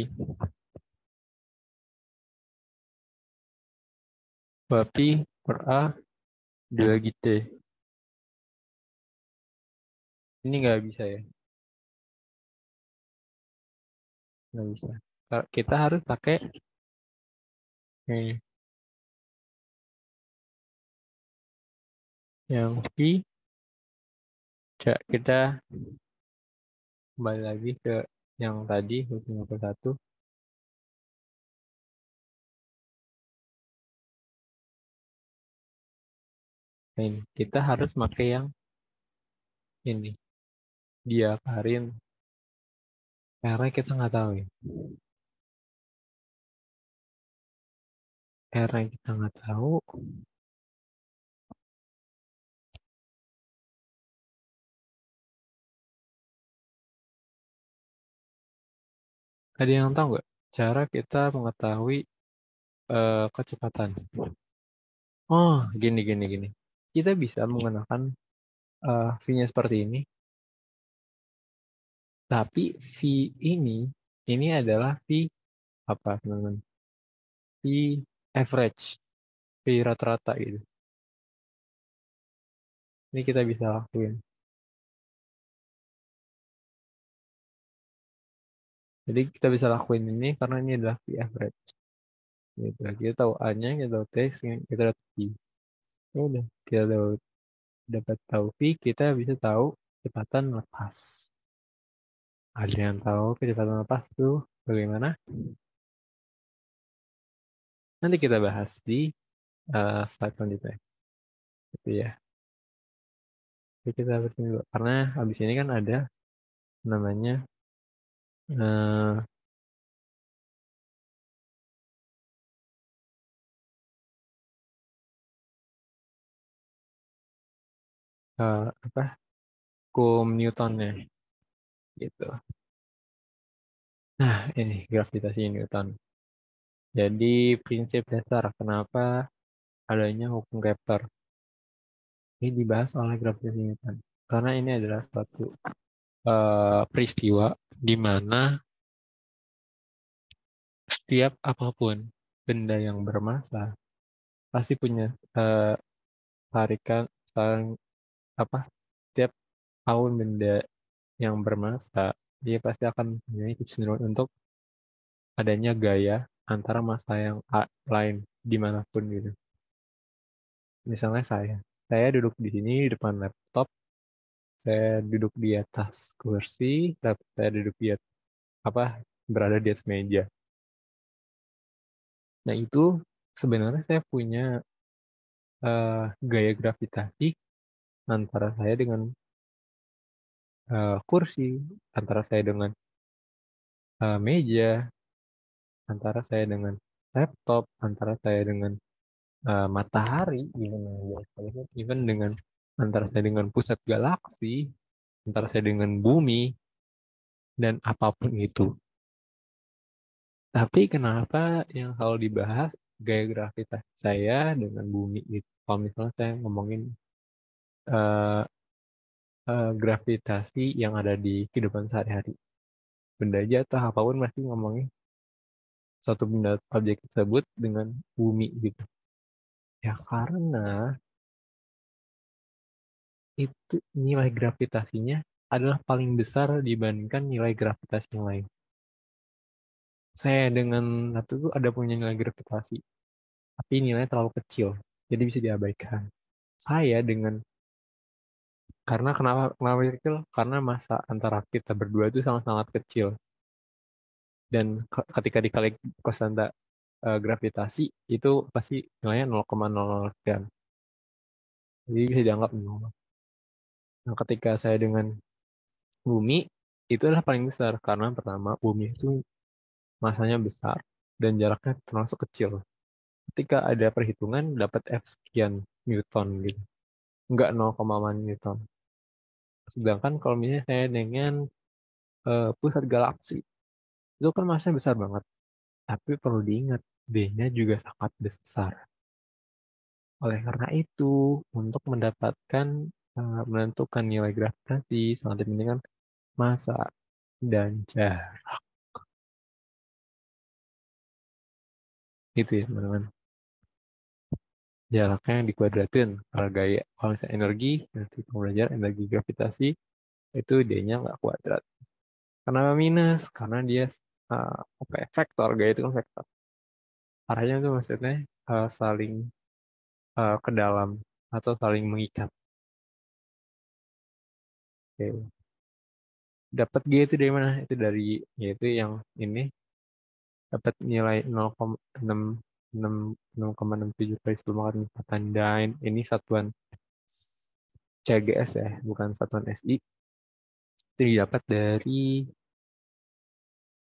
2pi per a 2gt. Ini nggak bisa ya, nggak bisa. Kita harus pakai yang pi. Kita kembali lagi ke yang tadi 51. Nah, ini kita harus pakai yang ini, diakarin, karena kita nggak tahu ya. Karena kita nggak tahu, ada yang tahu nggak cara kita mengetahui kecepatan? Oh, gini. Kita bisa menggunakan V-nya seperti ini, tapi V ini adalah V apa teman-teman? V average, V rata-rata gitu. Ini kita bisa lakuin. Jadi kita bisa lakuin ini karena ini adalah V average. Gitu. Kita tahu A-nya, kita tahu T, kita tahu V. Ya udah, kita dapat tahu V, kita bisa tahu kecepatan lepas. Ada yang tahu kecepatan lepas itu bagaimana? Nanti kita bahas di slide selanjutnya. Gitu ya. Jadi kita berhenti dulu. Karena habis ini kan ada namanya Kum Newtonnya gitu. Nah, ini gravitasi Newton. Jadi prinsip dasar kenapa adanya hukum Kepler ini dibahas oleh gravitasi Newton. Karena ini adalah suatu peristiwa di mana setiap apapun benda yang bermassa pasti punya tarikan apa setiap tahun benda yang bermassa dia pasti akan mempunyai kecenderungan untuk adanya gaya antara massa yang lain dimanapun gitu. Misalnya saya duduk di sini di depan laptop, saya duduk di atas kursi, saya duduk di berada di atas meja. Nah itu sebenarnya saya punya gaya gravitasi antara saya dengan kursi, antara saya dengan meja, antara saya dengan laptop, antara saya dengan matahari, even dengan antara saya dengan pusat galaksi, antara saya dengan bumi, dan apapun itu. Tapi kenapa yang selalu dibahas gaya gravitasi saya dengan bumi itu? Kalau misalnya saya ngomongin gravitasi yang ada di kehidupan sehari-hari, benda aja atau apapun masih ngomongin suatu benda objek tersebut dengan bumi gitu. Ya karena itu nilai gravitasinya adalah paling besar dibandingkan nilai gravitasi yang lain. Saya dengan satu itu ada punya nilai gravitasi, tapi nilainya terlalu kecil, jadi bisa diabaikan. Saya dengan Karena kenapa kecil? Karena masa antara kita berdua itu sangat-sangat kecil. Dan ketika dikali konstanta gravitasi itu pasti nilainya 0,00 sekian. Jadi bisa dianggap 0. Nah, ketika saya dengan bumi itu adalah paling besar karena pertama bumi itu masanya besar dan jaraknya termasuk kecil. ketika ada perhitungan dapat F sekian Newton gitu. Enggak 0,1 Newton. Sedangkan kalau misalnya saya dengan pusat galaksi, itu kan masanya besar banget. Tapi perlu diingat, B-nya juga sangat besar. Oleh karena itu, untuk mendapatkan menentukan nilai gravitasi sangat dipentingkan massa dan jarak. Gitu ya teman-teman. Jaraknya yang dikuadratin kalau gaya. Kalau misalnya energi, nanti kamu belajar energi gravitasi, itu D-nya nggak kuadrat. Kenapa minus? Karena dia apa ya, vektor, gaya itu kan vektor. Arahnya itu maksudnya saling ke dalam atau saling mengikat. Oke. Dapat G itu dari mana? Itu dari yaitu yang ini dapat nilai 0,667 kali 10 kali lipatan dan ini satuan CGS ya, bukan satuan SI. Itu didapat dari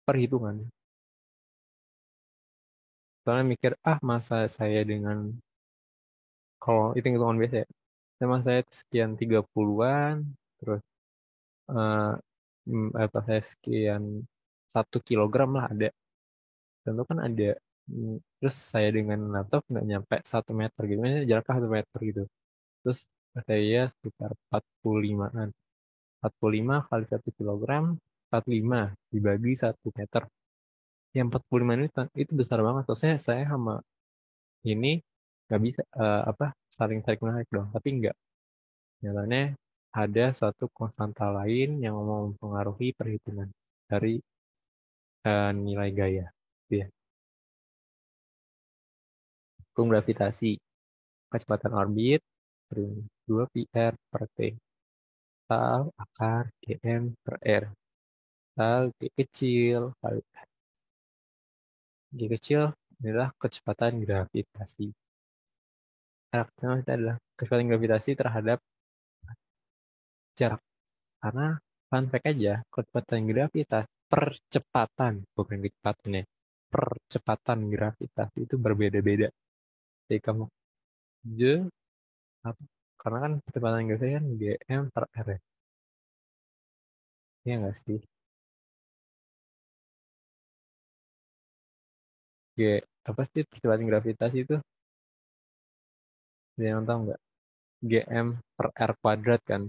perhitungan. Soalnya mikir, masa saya dengan, kalau hitung-hitungan biasa ya, sama saya sekian 30-an, terus apa saya sekian 1 kilogram lah ada. Tentu kan ada. Terus saya dengan laptop nggak nyampe 1 meter gitu, misalnya jaraknya 1 meter gitu. Terus saya sekitar 45-an. 45 kali 1 kilogram, 45 dibagi 1 meter. Yang 45 itu besar banget. Terusnya saya sama ini nggak bisa saling tarik menarik dong. Tapi nggak. Nyatanya ada suatu konstanta lain yang mau mempengaruhi perhitungan dari nilai gaya. Gitu ya. Hukum gravitasi. Kecepatan orbit per 2 pi r per t. Tal akar Gm per R. Tal G kecil kali G kecil adalah kecepatan gravitasi. Artinya itu adalah kecepatan gravitasi terhadap jarak. Karena fun fact aja, kecepatan gravitas, percepatan, bukan kecepatannya, percepatan gravitasi itu berbeda-beda. Jadi kamu J, apa? Karena kan kecepatan gravitasi kan Gm per R ya. Iya nggak sih? G, apa sih percepatan gravitasi itu? Ada yang tahu nggak? Gm per R kuadrat kan?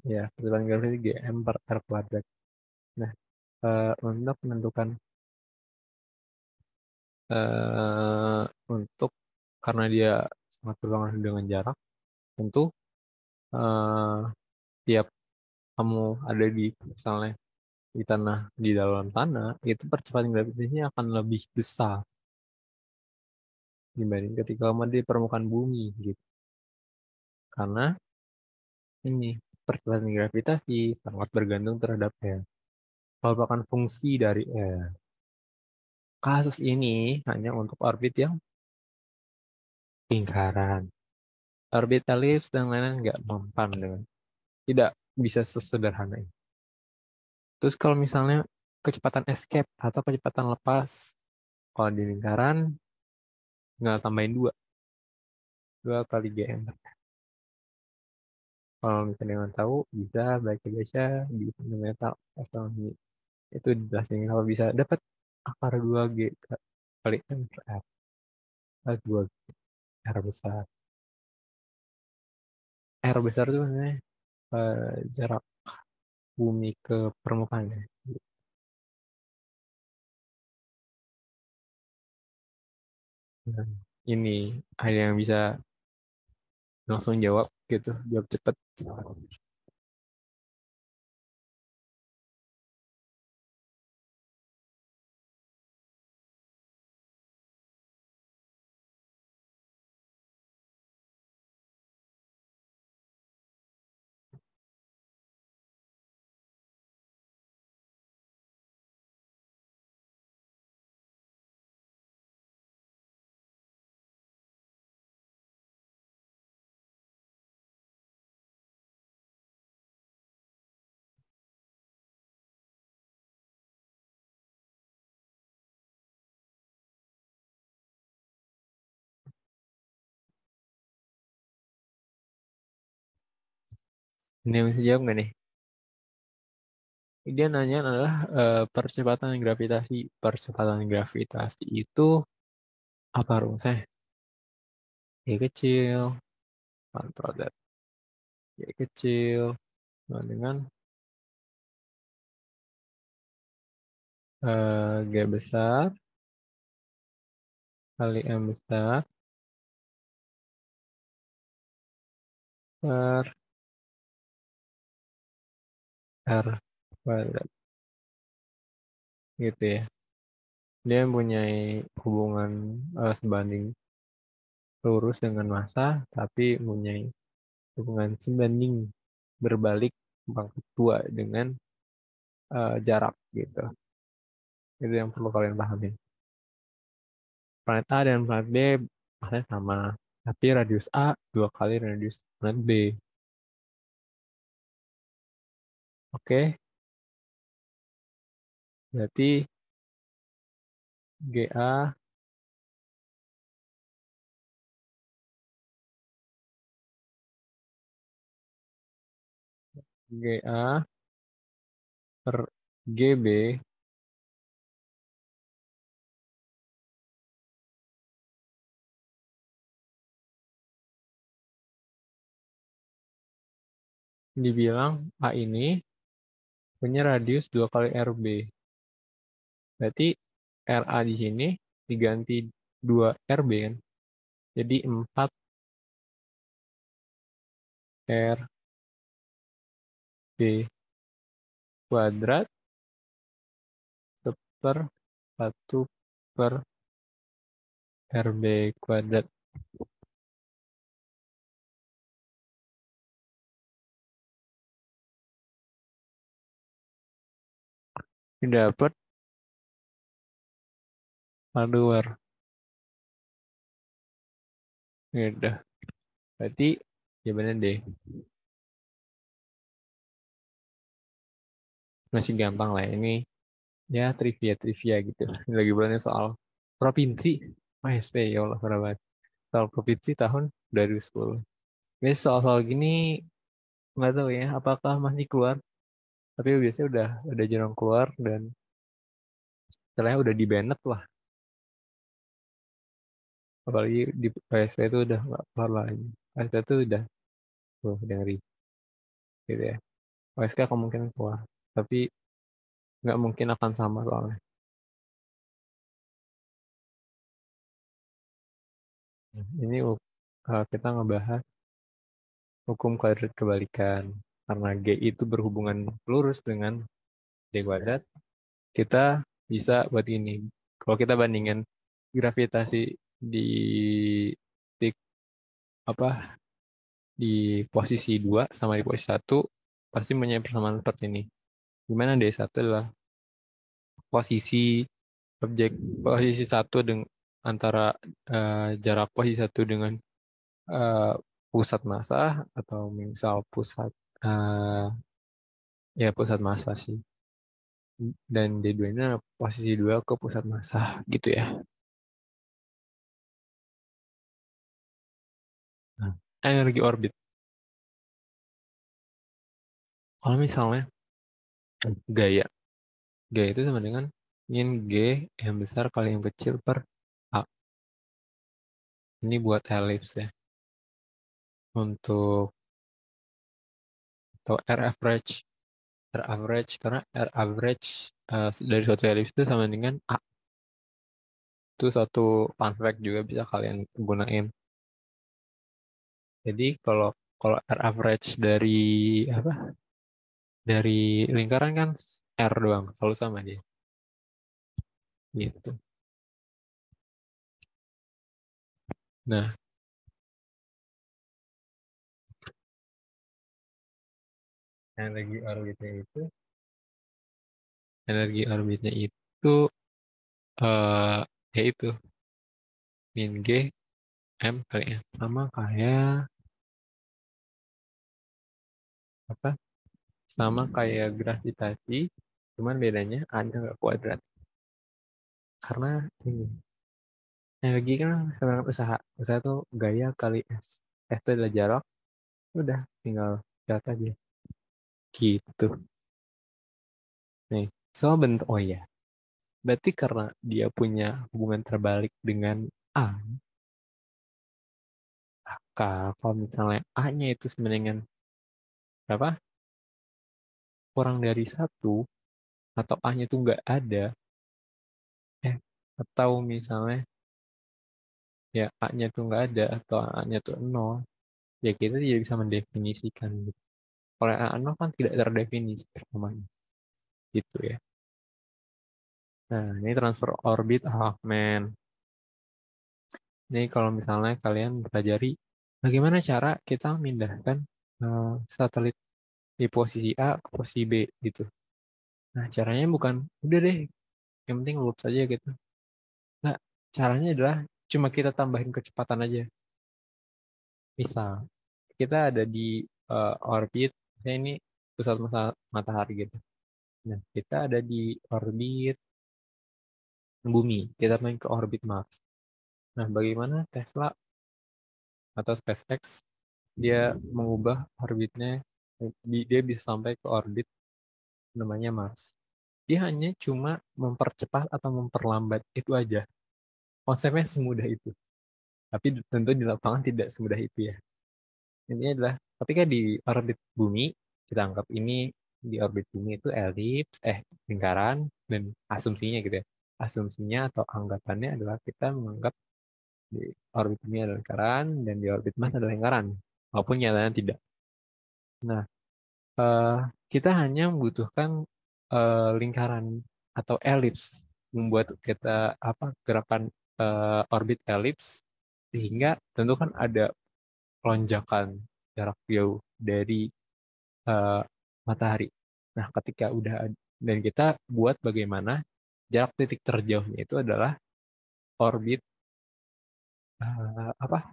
Ya, percepatan gravitasi Gm per R kuadrat. Nah, untuk menentukan untuk karena dia sangat berpengaruh dengan jarak, tentu eh, tiap kamu ada di misalnya di tanah di dalam tanah itu percepatan gravitasinya akan lebih besar dibanding ketika kamu di permukaan bumi gitu. Karena ini percepatan gravitasi sangat bergantung terhadap air. Merupakan fungsi dari air. Kasus ini hanya untuk orbit yang lingkaran. Orbit elips dan lain-lain nggak mempan dengan tidak bisa sesederhana ini. Terus kalau misalnya kecepatan escape atau kecepatan lepas, kalau di lingkaran nggak tambahin 2 kali GM. Kalau misalnya dengan tahu bisa belajar biasa di fundamental astronomi itu dijelasin kalau bisa dapat akar 2G kali M per R. 2 R besar. R besar itu sebenarnya jarak bumi ke permukaan ya. Nah, ini ada yang bisa langsung jawab gitu, jawab cepet. Ini yang bisa jawab nggak nih? Dia nanya adalah percepatan gravitasi. Percepatan gravitasi itu apa rumusnya? Y kecil, kontrol that. Y kecil, sama dengan G besar kali M besar per R kuadrat. Gitu ya. Dia mempunyai hubungan sebanding lurus dengan massa, tapi mempunyai hubungan sebanding berbalik pangkat 2 dengan jarak gitu. Itu yang perlu kalian pahami. Planet A dan planet B maksudnya sama, tapi radius A 2 kali radius planet B. Oke, berarti GA GA per GB dibilang A ini punya radius 2 kali RB. Berarti RA di sini diganti 2 RB kan. Jadi 4 RB kuadrat per 1 per RB kuadrat. Ini dapat hardware. Ini udah. Berarti jawabannya D. Masih gampang lah ini. Ya trivia gitu. Ini lagi bulannya soal provinsi. SP ya Allah parah banget. Soal provinsi tahun 2010. Biasanya soal-soal gini nggak tahu ya apakah masih keluar. Tapi biasanya udah jarang keluar dan setelahnya udah di banned lah. Apalagi di PSP itu udah nggak keluar lagi. PSP itu tuh dari gitu ya. OSK kemungkinan keluar, tapi nggak mungkin akan sama soalnya. Ini kita ngebahas hukum kuadrat kebalikan. Karena G itu berhubungan lurus dengan D kuadrat, kita bisa buat ini. Kalau kita bandingkan gravitasi di di apa di posisi 2 sama di posisi 1 pasti punya persamaan seperti ini. Dimana D1 adalah posisi objek posisi 1 dengan antara jarak posisi 1 dengan uh, pusat massa atau misal pusat uh, ya pusat massa sih. Dan D2 ini adalah posisi 2 ke pusat massa gitu ya. Nah, energi orbit. Kalau misalnya gaya, gaya itu sama dengan min G yang besar kali yang kecil per A. Ini buat elips ya. Untuk atau R average. R average karena R average dari suatu elips itu sama dengan A. Itu satu fun fact juga bisa kalian gunain. Jadi kalau kalau R average dari apa? Dari lingkaran kan R doang, selalu sama dia. Gitu. Nah, energi orbitnya itu eh yaitu min G M kali ya. Sama kayak apa? Sama kayak gravitasi, cuman bedanya ada nggak kuadrat. Karena ini energi kan sama usaha. Usaha itu gaya kali S. S itu adalah jarak, udah tinggal data aja. Gitu. Nih, soal bentuk, oh ya, berarti karena dia punya hubungan terbalik dengan A, kalau misalnya A-nya itu sebenarnya berapa? Kurang dari satu, atau A-nya itu nggak ada, eh, atau misalnya ya A-nya itu nggak ada, atau A-nya itu nol, ya kita tidak bisa mendefinisikan gitu. Kalau A nol kan tidak terdefinisi namanya, gitu ya. Nah, ini transfer orbit Hoffman. Ini kalau misalnya kalian pelajari bagaimana cara kita memindahkan satelit di posisi A ke posisi B gitu. Nah, caranya bukan udah deh, yang penting lurus saja gitu. Nah, caranya adalah cuma kita tambahin kecepatan aja. Misal, kita ada di orbit, saya ini pusat matahari gitu. Nah, kita ada di orbit bumi, kita main ke orbit Mars. Nah, bagaimana Tesla atau SpaceX dia mengubah orbitnya, dia bisa sampai ke orbit namanya Mars. Dia hanya cuma mempercepat atau memperlambat itu aja. Konsepnya semudah itu. Tapi tentu di lapangan tidak semudah itu ya. Intinya adalah ketika di orbit bumi, kita anggap ini di orbit bumi itu elips, lingkaran, dan asumsinya gitu ya. Asumsinya atau anggapannya adalah kita menganggap di orbit bumi adalah lingkaran, dan di orbit Mars adalah lingkaran. Walaupun nyatanya tidak. Nah, eh, kita hanya membutuhkan lingkaran atau elips, membuat kita gerakan orbit elips, sehingga tentu kan ada lonjakan jarak jauh dari eh, matahari. Nah, ketika udah dan kita buat bagaimana jarak titik terjauhnya itu adalah orbit apa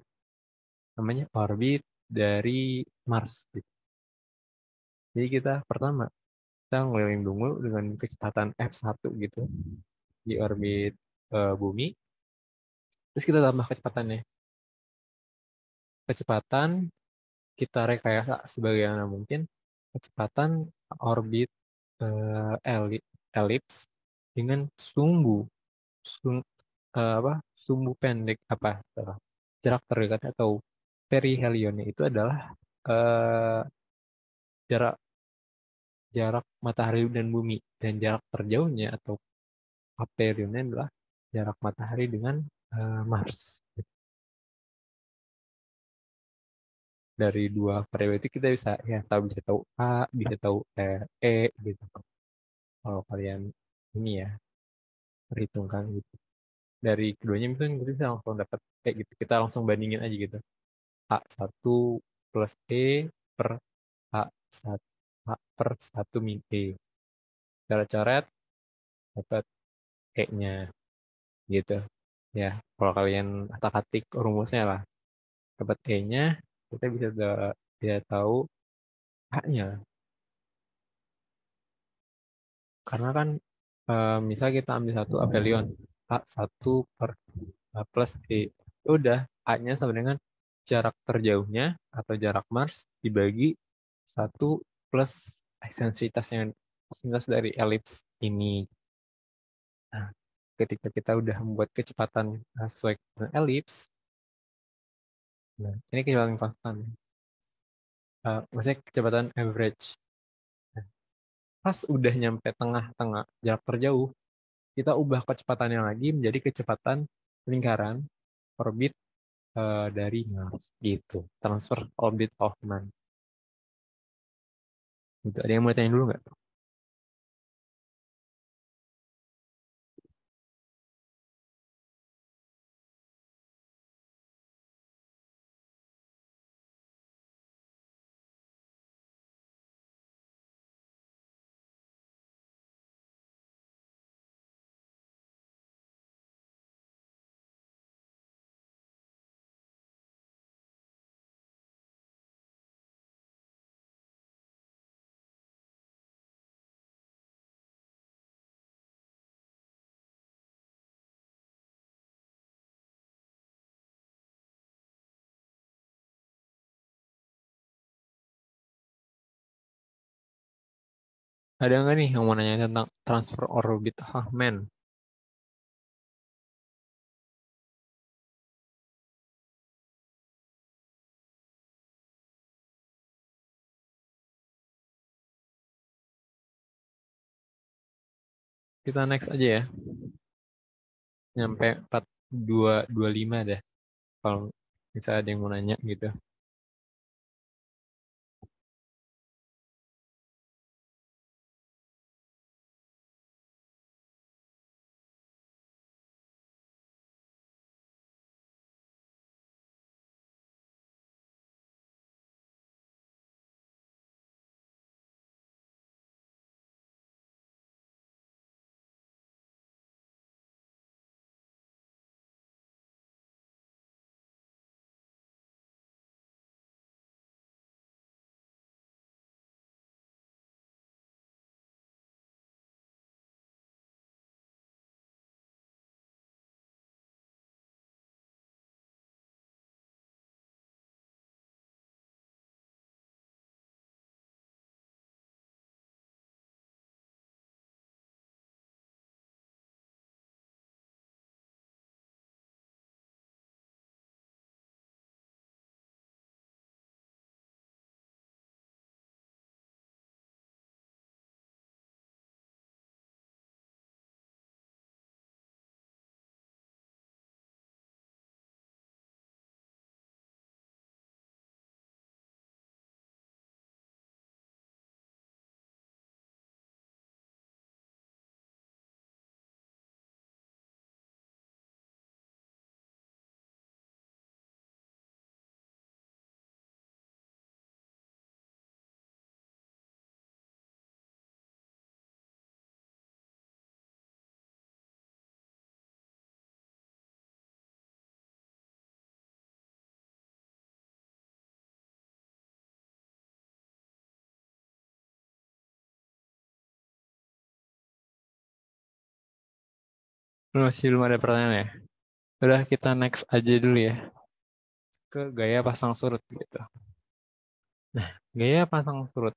namanya, orbit dari Mars gitu. Jadi kita pertama kita ngeliling dulu dengan kecepatan F1 gitu di orbit bumi. Terus kita tambah kecepatannya. Kecepatan kita rekayasa sebagaimana mungkin kecepatan orbit elips dengan sum, sumbu pendek jarak terdekat atau perihelionnya itu adalah eh, jarak jarak matahari dan bumi, dan jarak terjauhnya atau aperionnya adalah jarak matahari dengan Mars. Dari dua variabel itu kita bisa tahu A, bisa tahu E gitu. Kalau kalian ini ya perhitungkan gitu. Dari keduanya mungkin kita bisa langsung dapat kayak gitu. Kita langsung bandingin aja gitu. A1 plus E per A1, A per 1 min E. Cara coret dapat E-nya gitu. Ya, kalau kalian atik-atik rumusnya lah, dapat E-nya, kita bisa tahu A-nya. Karena kan misal kita ambil satu apelion, A1 per A plus E. Udah, A-nya sama dengan jarak terjauhnya atau jarak Mars dibagi 1 plus eksentrisitas dari elips ini. Nah, ketika kita udah membuat kecepatan sesuai dengan elips, nah, ini kecepatan konstan. Maksudnya kecepatan average. Nah, pas udah nyampe tengah-tengah jarak terjauh, kita ubah kecepatannya lagi menjadi kecepatan lingkaran orbit dari Mars gitu. Transfer orbit Hoffman. Gitu. Ada yang mau tanya dulu nggak? Ada nggak nih yang mau nanya tentang transfer orbit Huffman? Kita next aja ya. Nyampe 4225 deh. Kalau bisa ada yang mau nanya gitu. Masih belum ada pertanyaan ya? Udah kita next aja dulu ya. Ke gaya pasang surut gitu. Nah, gaya pasang surut.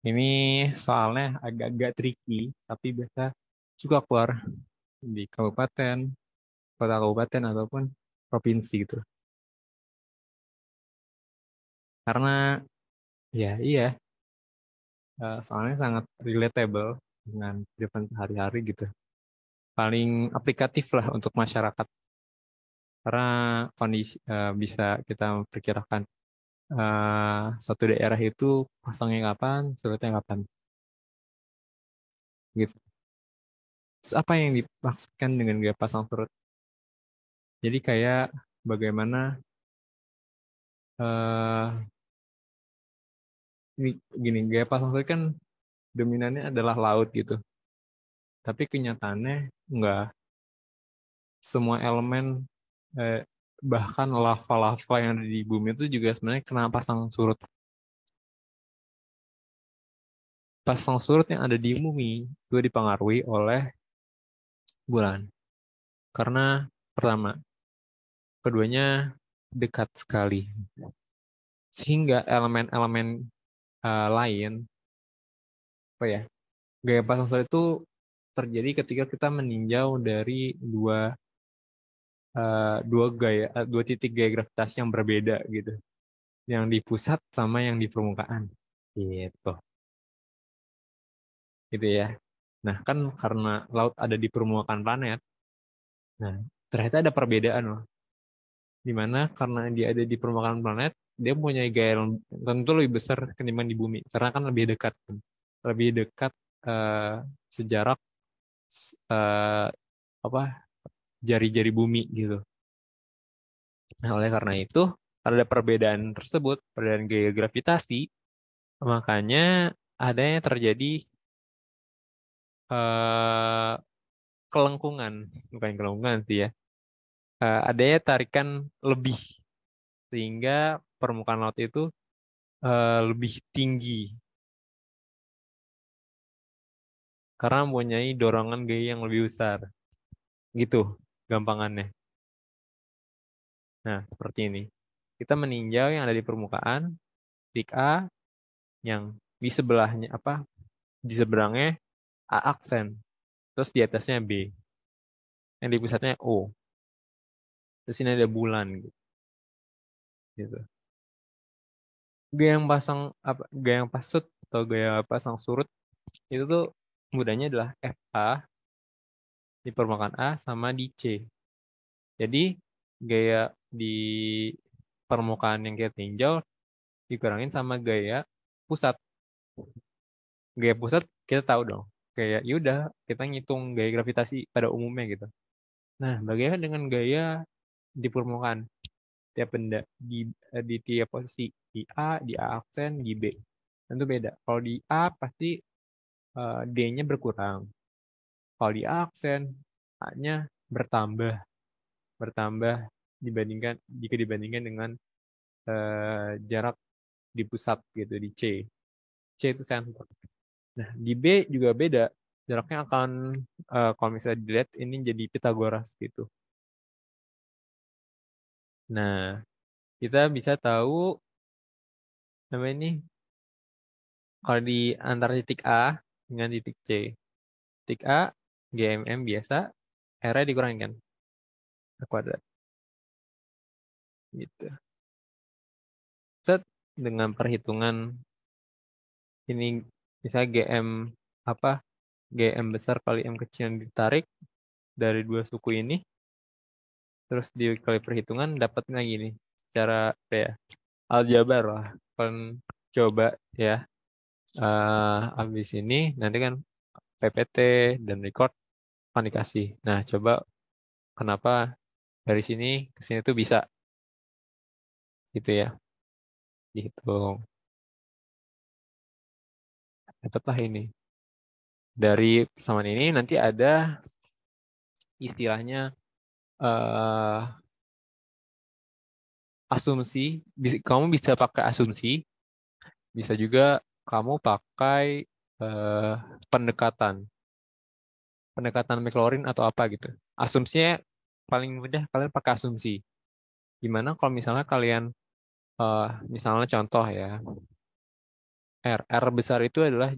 Ini soalnya agak-agak tricky, tapi biasa suka keluar di kabupaten, kota kabupaten, ataupun provinsi gitu. Karena ya iya, soalnya sangat relatable dengan kehidupan sehari-hari gitu. Paling aplikatif lah untuk masyarakat. Karena kondisi bisa kita memperkirakan satu daerah itu pasangnya kapan, surutnya kapan. Gitu. Terus apa yang dimaksudkan dengan gaya pasang surut? Jadi kayak bagaimana eh ini gini, gaya pasang surut kan dominannya adalah laut gitu. Tapi kenyataannya enggak. Semua elemen eh, bahkan lava-lava yang ada di bumi itu juga sebenarnya kena pasang surut. Pasang surut yang ada di bumi juga dipengaruhi oleh bulan. Karena pertama, keduanya dekat sekali. Sehingga elemen-elemen lain, apa ya, gaya pasang surut itu terjadi ketika kita meninjau dari dua titik gaya gravitasi yang berbeda gitu, yang di pusat sama yang di permukaan, gitu, gitu ya. Nah kan karena laut ada di permukaan planet, nah ternyata ada perbedaan loh, dimana karena dia ada di permukaan planet, dia punya gaya yang tentu lebih besar ketimbang di bumi, karena kan lebih dekat eh, sejarak eh, apa jari-jari bumi gitu. Nah, oleh karena itu, ada perbedaan tersebut, perbedaan gaya gravitasi, makanya adanya terjadi eh, kelengkungan, bukan kelengkungan sih ya, adanya tarikan lebih, sehingga permukaan laut itu lebih tinggi, karena mempunyai dorongan gaya yang lebih besar. Gitu, gampangannya. Nah, seperti ini. Kita meninjau yang ada di permukaan, titik A, yang di sebelahnya, apa di seberangnya A aksen, terus di atasnya B, yang di pusatnya O, terus ini ada bulan gitu. Gaya yang pasang apa? Gaya yang pasut atau gaya pasang surut itu tuh mudahnya adalah FA di permukaan A sama di C. Jadi gaya di permukaan yang kita tinjau dikurangin sama gaya pusat. Gaya pusat kita tahu dong. Kayak yaudah kita ngitung gaya gravitasi pada umumnya gitu. Nah, bagaimana dengan gaya di permukaan tiap benda di tiap posisi, di A aksen, di B tentu beda. Kalau di A pasti D-nya berkurang. Kalau di A aksen, A-nya bertambah bertambah jika dibandingkan dengan jarak di pusat gitu di C. C itu center. Nah, di B juga beda. Jaraknya akan kalau misalnya dilihat ini jadi Pitagoras gitu. Nah, kita bisa tahu namanya ini kalau di antara titik A dengan titik C. Titik A GMM biasa, R-nya dikurangin kan ke kuadrat. Gitu. Set dengan perhitungan ini misalnya GM besar kali M kecil yang ditarik dari dua suku ini, terus dikali perhitungan dapat lagi nih secara apa ya, aljabar lah. Kan coba ya habis ini nanti kan PPT dan record akan dikasih. Nah, coba kenapa dari sini ke sini tuh bisa gitu ya. Dihitung. Dapatlah ini. Dari persamaan ini nanti ada istilahnya eh, asumsi. Kamu bisa pakai asumsi, bisa juga kamu pakai eh, pendekatan. Pendekatan Maclaurin atau apa gitu. Asumsinya paling mudah kalian pakai asumsi. Gimana kalau misalnya kalian misalnya contoh ya, R besar itu adalah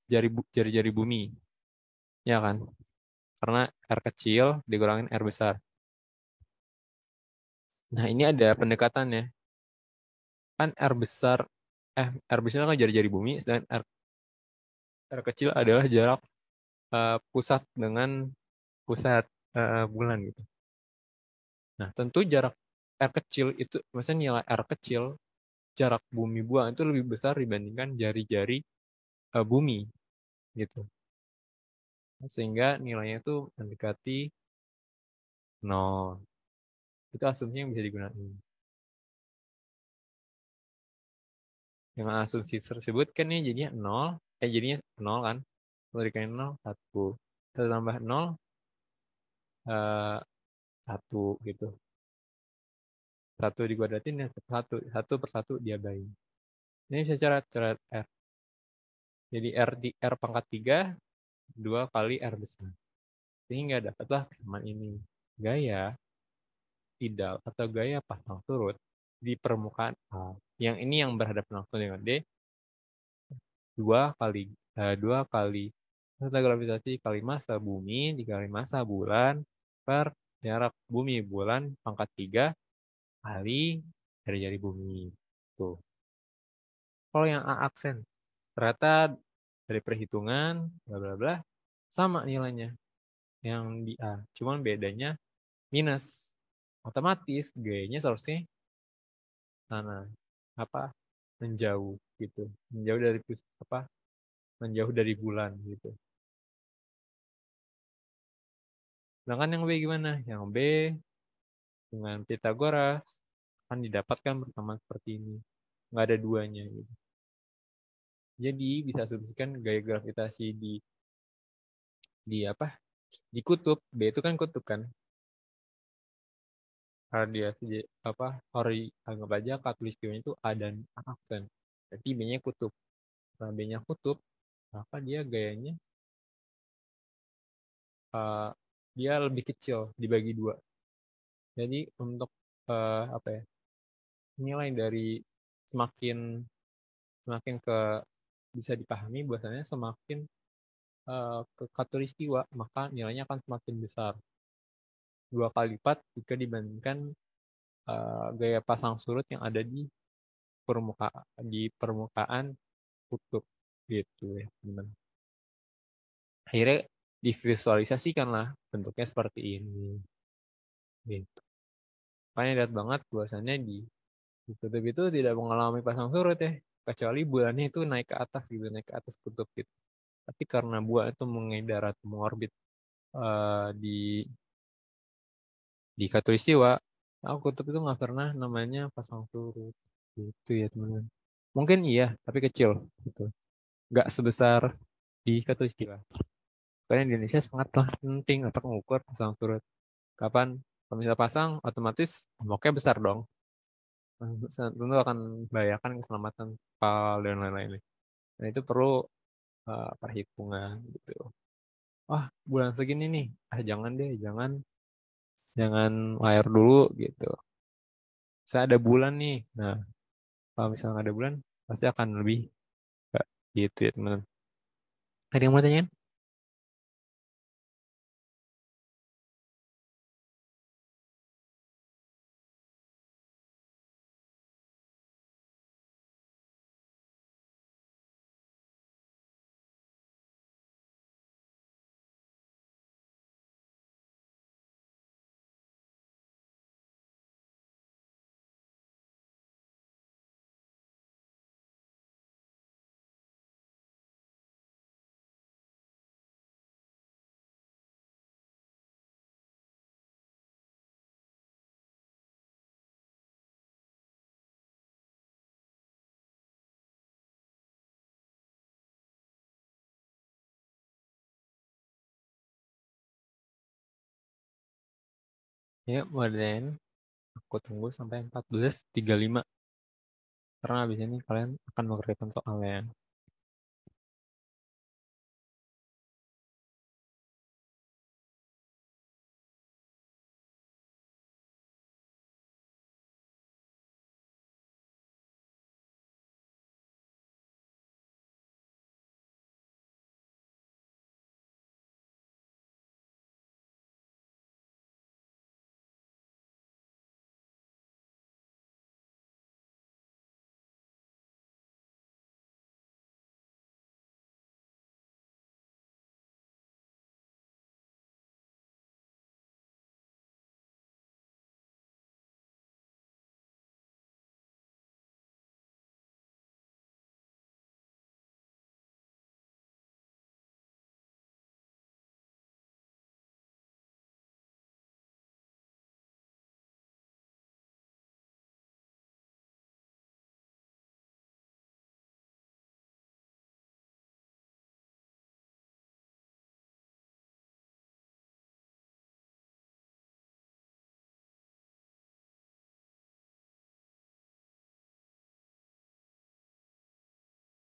jari-jari bumi, ya kan? Karena R kecil dikurangin R besar. Nah, ini ada pendekatannya. Kan R besar kan jari-jari bumi, sedangkan R kecil adalah jarak pusat dengan pusat bulan gitu. Nah, tentu jarak R kecil itu, maksudnya nilai R kecil, jarak bumi bulan itu lebih besar dibandingkan jari-jari bumi gitu. Sehingga nilainya itu mendekati 0. Itu asumsi yang bisa digunakan. Dengan asumsi tersebut kan ini jadinya 0, jadinya 0 kan. Kalau dikali 0, 1. Kita tambah 0, 1 gitu. 1 dikuadratin ya 1. 1 per 1 diabain. Ini bisa cara R. Jadi R pangkat 3, 2 kali R besar. Sehingga dapatlah persamaan ini. Gaya tidal atau gaya pasang surut di permukaan A. Yang ini yang berhadapan langsung dengan D. 2 kali massa gravitasi kali massa bumi dikali massa bulan per jarak bumi bulan pangkat 3 kali jari-jari bumi. Tuh. Kalau yang A aksen, ternyata dari perhitungan bla bla bla sama nilainya yang di A. Cuman bedanya minus. Otomatis gayanya seharusnya sana menjauh gitu. Menjauh dari bulan gitu. Sedangkan yang B gimana? Yang B dengan Pythagoras akan didapatkan persamaan seperti ini. Nggak ada duanya gitu. Jadi bisa asumsikan gaya gravitasi di kutub. B itu kan kutub kan. Radiasi anggap aja khatulistiwanya itu A dan A aksen. Berarti B-nya kutub. Nah, B-nya kutub, maka dia gayanya dia lebih kecil dibagi 2. Jadi untuk nilai dari semakin ke bisa dipahami bahwasanya semakin ke khatulistiwa, maka nilainya akan semakin besar. 2 kali lipat jika dibandingkan gaya pasang surut yang ada di permukaan kutub gitu ya teman. Akhirnya divisualisasikan lah bentuknya seperti ini gitu. Makanya lihat banget bahwasannya di kutub itu tidak mengalami pasang surut ya, kecuali bulannya itu naik ke atas gitu, naik ke atas kutub gitu. Tapi karena bulan itu mengedar atau mengorbit di khatulistiwa, kutub itu nggak pernah namanya pasang surut gitu ya teman-teman. Mungkin iya, tapi kecil gitu. Nggak sebesar di khatulistiwa. Karena di Indonesia sangatlah penting untuk mengukur pasang surut. Kapan kalau misalnya pasang, otomatis ombaknya besar dong. Tentu akan membahayakan keselamatan kapal dan lain-lain. Nah itu perlu perhitungan gitu. Wah, bulan segini nih, jangan deh, jangan layar dulu gitu. Saya ada bulan nih. Nah, kalau misalnya ada bulan, pasti akan lebih gitu ya teman-teman. Ada yang mau tanyain? Ya, Warden. Aku tunggu sampai 14.35. Karena habis ini kalian akan mengerjakan soalnya.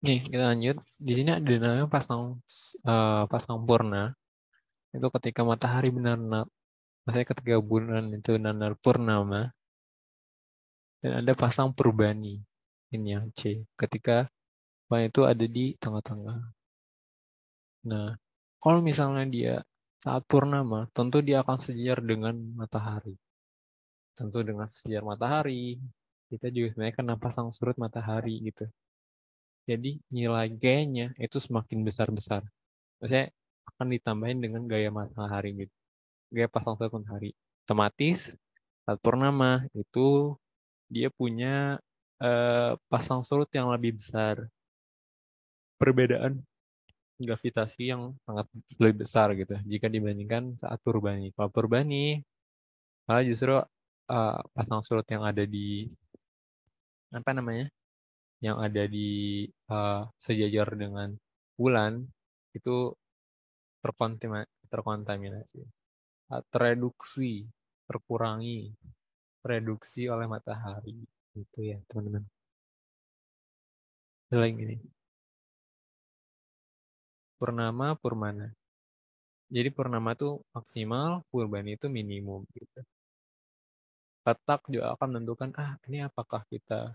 Nih, kita lanjut. Di sini ada namanya pasang purna. Itu ketika matahari benar-benar, maksudnya ketika bulan itu benar-benar purnama. Dan ada pasang purbani. Ini yang C. Ketika bulan itu ada di tengah-tengah. Nah, kalau misalnya dia saat purnama, tentu dia akan sejajar dengan matahari. Tentu dengan sejajar matahari, kita juga sebenarnya kena pasang surut matahari gitu. Jadi nilai G-nya itu semakin besar-besar. Maksudnya akan ditambahin dengan gaya matahari gitu. Gaya pasang surut matahari. Otomatis saat purnama itu dia punya pasang surut yang lebih besar. Perbedaan gravitasi yang sangat lebih besar gitu jika dibandingkan saat purbani. Kalau purbani malah justru pasang surut yang ada di apa namanya? Yang ada di sejajar dengan bulan itu terkontaminasi, tereduksi, terkurangi, reduksi oleh matahari. Itu ya teman-teman. Selain ini, purnama, purmana. Jadi purnama itu maksimal, purbani itu minimum. Gitu. Petak juga akan menentukan, ini apakah kita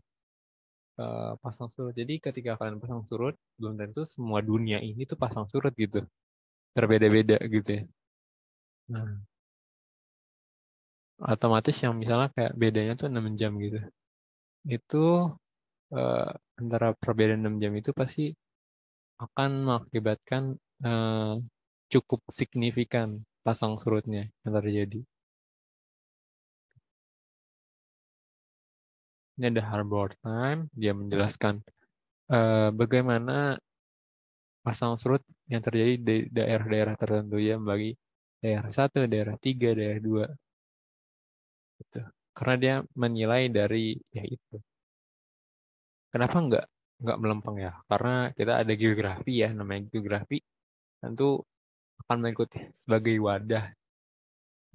pasang surut. Jadi ketika kalian pasang surut, belum tentu semua dunia ini tuh pasang surut gitu. Berbeda-beda gitu ya. Nah, otomatis yang misalnya kayak bedanya tuh 6 jam gitu. Itu eh, antara perbedaan 6 jam itu pasti akan mengakibatkan eh, cukup signifikan pasang surutnya yang terjadi. Ini ada Harbor Time, dia menjelaskan bagaimana pasang surut yang terjadi di daerah-daerah tertentu ya, bagi daerah 1, daerah 3, daerah 2 gitu. Karena dia menilai dari ya itu. Kenapa nggak melempeng ya? Karena kita ada geografi ya, namanya geografi tentu akan mengikuti sebagai wadah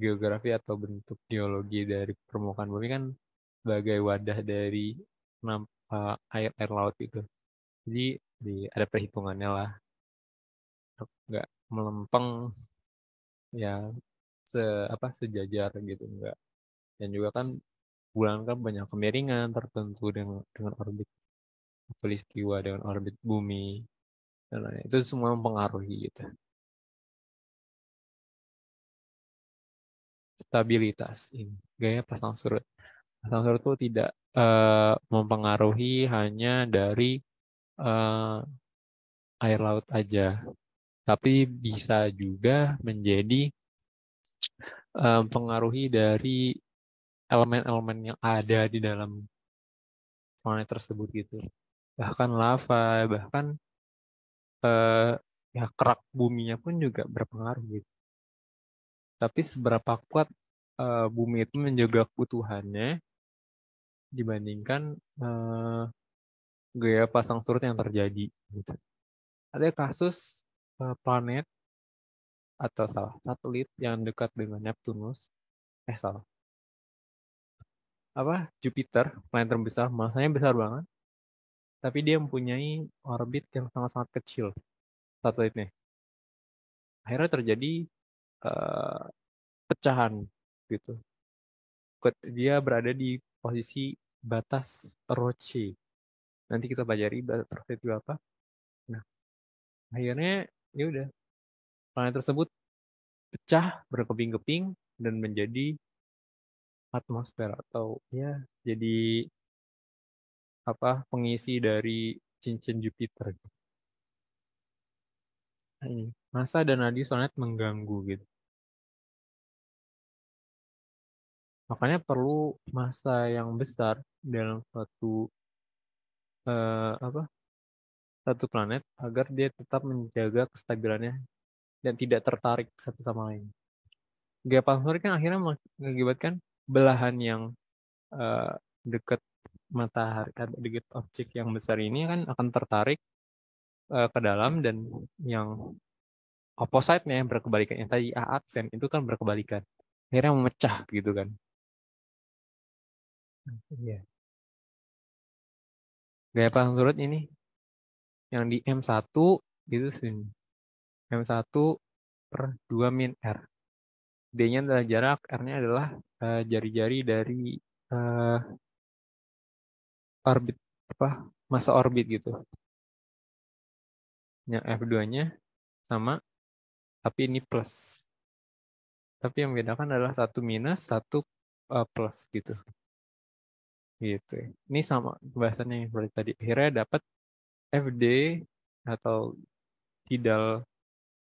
geografi atau bentuk geologi dari permukaan bumi kan sebagai wadah dari air laut itu. Jadi ada perhitungannya lah, nggak melempeng ya se sejajar gitu enggak. Dan juga kan bulan kan banyak kemiringan tertentu dengan orbit khatulistiwa dengan orbit bumi dan lain-lain. Itu semua mempengaruhi gitu. Stabilitas ini gaya pasang surut. Pasang surut itu tidak mempengaruhi hanya dari eh, air laut aja, tapi bisa juga menjadi pengaruhi dari elemen-elemen yang ada di dalam planet tersebut gitu. Bahkan lava, bahkan eh, ya kerak buminya pun juga berpengaruh gitu. Tapi seberapa kuat bumi itu menjaga keutuhannya dibandingkan eh, gaya pasang surut yang terjadi gitu. Ada kasus planet atau salah satelit yang dekat dengan Neptunus, salah, Jupiter, planet terbesar, masanya besar banget, tapi dia mempunyai orbit yang sangat-sangat kecil satelitnya. Akhirnya terjadi eh, pecahan gitu. Dia berada di posisi batas Roche. Nanti kita pelajari batas Roche itu apa. Nah, akhirnya ya udah planet tersebut pecah berkeping-keping dan menjadi atmosfer atau ya jadi pengisi dari cincin Jupiter. Nah, ini massa dan radius planet mengganggu gitu. Makanya perlu massa yang besar dalam eh, apa satu planet agar dia tetap menjaga kestabilannya dan tidak tertarik satu sama lain. Gaya pasang kan akhirnya mengakibatkan belahan yang eh, dekat matahari atau dekat objek yang besar ini kan akan tertarik ke dalam, dan yang opposite-nya yang berkebalikan yang tadi A aksen itu kan berkebalikan. Akhirnya memecah gitu kan. Iya. Gaya pasang surut ini yang di M1 gitu sih. M1 per 2 min R. D-nya adalah jarak, R-nya adalah jari-jari dari uh, orbit masa orbit gitu. Yang F2-nya sama, tapi ini plus. Tapi yang membedakan adalah satu minus, satu plus gitu. Gitu. Ini sama bahasannya yang seperti tadi. Akhirnya dapat FD atau tidal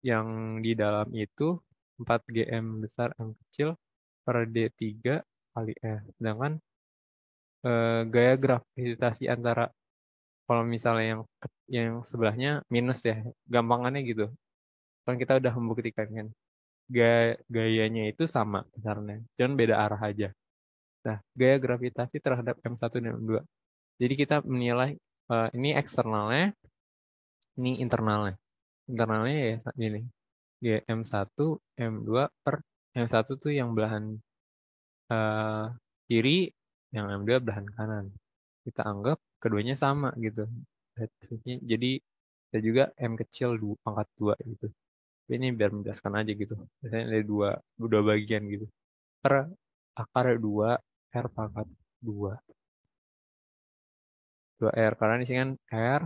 yang di dalam itu 4GM besar M kecil per D3 kali F. Sedangkan gaya gravitasi antara kalau misalnya yang sebelahnya minus ya, gampangannya gitu. Kan kita udah membuktikan kan gayanya itu sama besarnya, cuman beda arah aja. Nah, gaya gravitasi terhadap M1 dan M2. Jadi kita menilai ini eksternalnya, ini internalnya. Internalnya ya ini. Gaya M1, M2 per M1 tuh yang belahan eh, kiri, yang M2 belahan kanan. Kita anggap keduanya sama gitu. Jadi ada juga M kecil pangkat 2 gitu. Ini biar menjelaskan aja gitu. Biasanya ada dua bagian gitu. Per akar 2 R pangkat 2. 2R karena di sini kan R,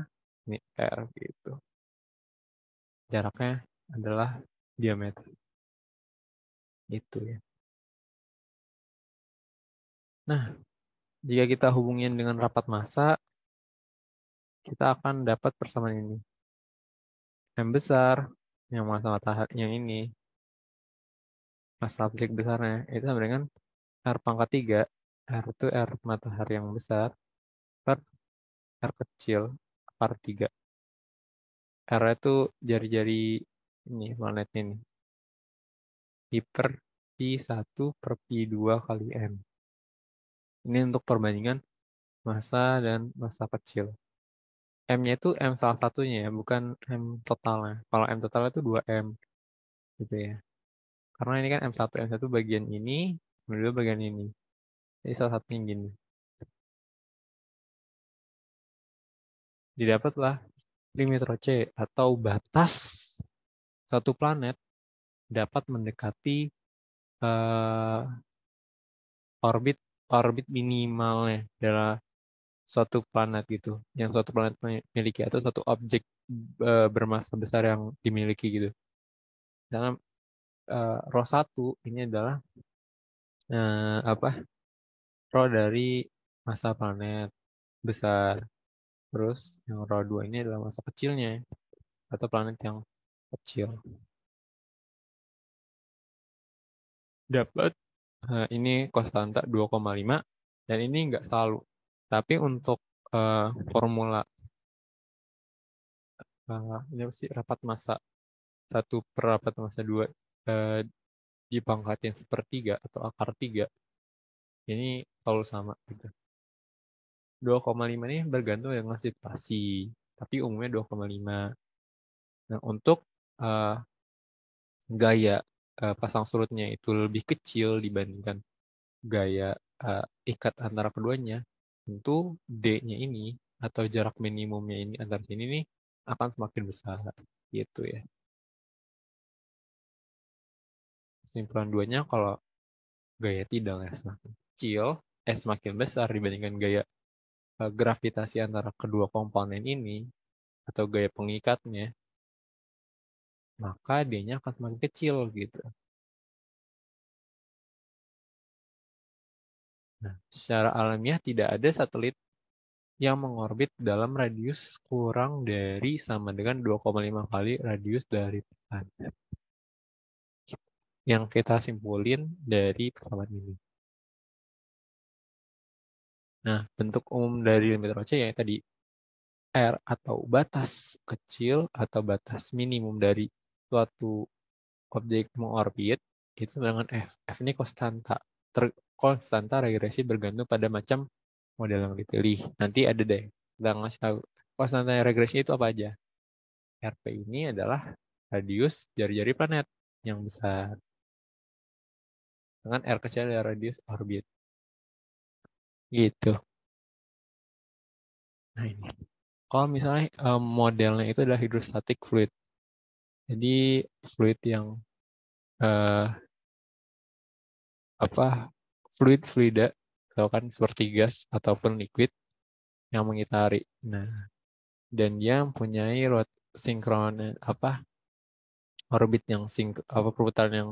ini R gitu. Jaraknya adalah diameter. Itu ya. Nah, jika kita hubungin dengan rapat massa, kita akan dapat persamaan ini. M besar, yang massa matahari yang ini, massa objek besarnya, itu sama dengan R pangkat 3. R itu R matahari yang besar, per R kecil, per 3. R itu jari-jari ini, planet ini. I per Pi1 per Pi2 kali M. Ini untuk perbandingan massa dan massa kecil. M-nya itu M salah satunya ya, bukan M totalnya. Kalau M totalnya itu 2M. Gitu ya. Karena ini kan M1 bagian ini, M2 bagian ini. Jadi salah satunya gini. Didapatlah limit rho C atau batas satu planet dapat mendekati orbit minimalnya dalam suatu planet gitu. Yang suatu planet miliki atau satu objek bermassa besar yang dimiliki gitu. Dalam rho 1 ini adalah rho dari massa planet besar. Terus yang rho 2 ini adalah massa kecilnya atau planet yang kecil. Dapat ini konstanta 2,5 dan ini nggak selalu. Tapi untuk formula ini pasti rapat massa 1 per rapat massa 2 dipangkatin sepertiga atau akar 3 ini selalu sama gitu. 2,5 ini bergantung dengan situasi, tapi umumnya 2,5. Nah, untuk gaya pasang surutnya itu lebih kecil dibandingkan gaya ikat antara keduanya, tentu D-nya ini atau jarak minimumnya ini antar sini nih akan semakin besar gitu ya. Kesimpulan duanya kalau gaya tidalnya semakin kecil, semakin besar dibandingkan gaya gravitasi antara kedua komponen ini atau gaya pengikatnya, maka D-nya akan semakin kecil gitu. Nah, secara alamiah tidak ada satelit yang mengorbit dalam radius kurang dari sama dengan 2,5 kali radius dari planet. Yang kita simpulin dari persamaan ini. Nah, bentuk umum dari limit rho C ya tadi R atau batas kecil atau batas minimum dari suatu objek mengorbit itu dengan F. F ini konstanta. Konstanta regresi bergantung pada macam model yang dipilih. Nanti ada deh kita ngasih tahu konstanta regresi itu apa aja. RP ini adalah radius jari-jari planet yang besar. Dengan R kecil adalah radius orbit. Gitu. Nah ini. Kalau misalnya modelnya itu adalah hydrostatic fluid. Jadi fluid yang fluida atau kan seperti gas ataupun liquid yang mengitari. Nah, dan dia mempunyai sinkron orbit yang perputaran yang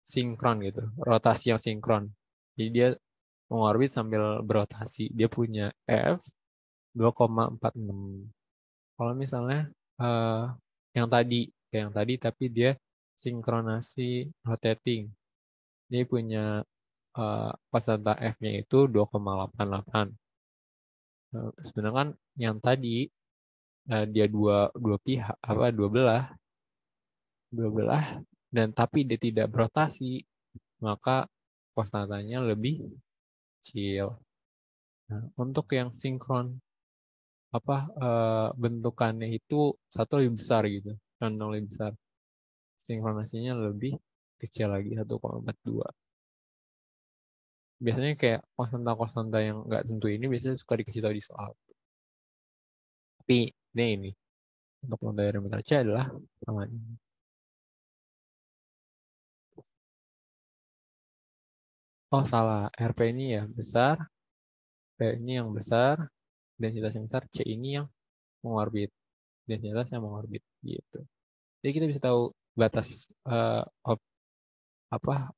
sinkron gitu, rotasi yang sinkron. Jadi dia mengorbit sambil berotasi. Dia punya F 2,46. Kalau misalnya yang tadi tapi dia sinkronasi rotating. Dia punya konstanta F-nya itu 2,88. Sebenarnya kan yang tadi dia dua pihak dua belah dan tapi dia tidak berotasi maka konstantanya lebih kecil. Nah, untuk yang sinkron bentukannya itu satu lebih besar gitu, condong lebih besar. Sinkronasinya lebih kecil lagi 1,42. Biasanya kayak konstanta-konstanta yang nggak tentu ini biasanya suka dikasih tahu di soal. Tapi ini untuk dari C adalah sama ini. Oh salah, RP ini ya besar, P ini yang besar, densitas yang besar, C ini yang mengorbit, densitas yang mengorbit gitu. Jadi kita bisa tahu batas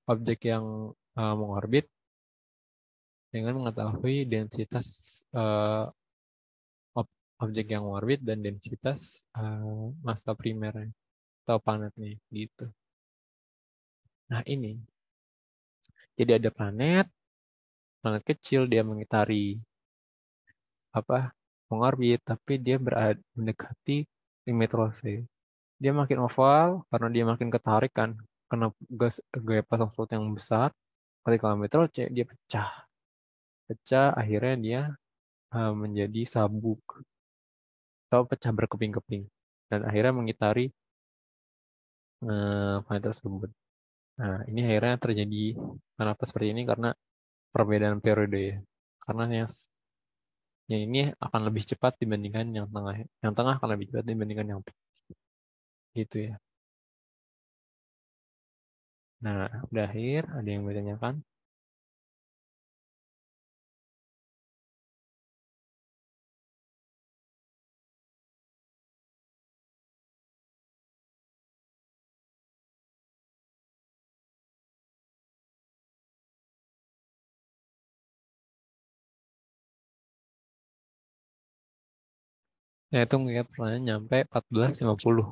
objek yang mengorbit dengan mengetahui densitas objek yang mengorbit dan densitas massa primernya atau planetnya gitu. Nah ini, jadi ada planet kecil dia mengitari mengorbit, tapi dia mendekati limit Roche. Dia makin oval karena dia makin ketarik kan, karena gaya pasang surut yang besar. Ketika limit Roche dia pecah, akhirnya dia menjadi sabuk atau pecah berkeping-keping dan akhirnya mengitari planet tersebut. Nah, ini akhirnya terjadi kenapa seperti ini karena perbedaan periode ya. Karena yang ini akan lebih cepat dibandingkan yang tengah. Yang tengah akan lebih cepat dibandingkan yang gitu ya. Nah, udah akhir, ada yang bertanyakan? Ya, itu mengingat pertanyaan nyampe 1450.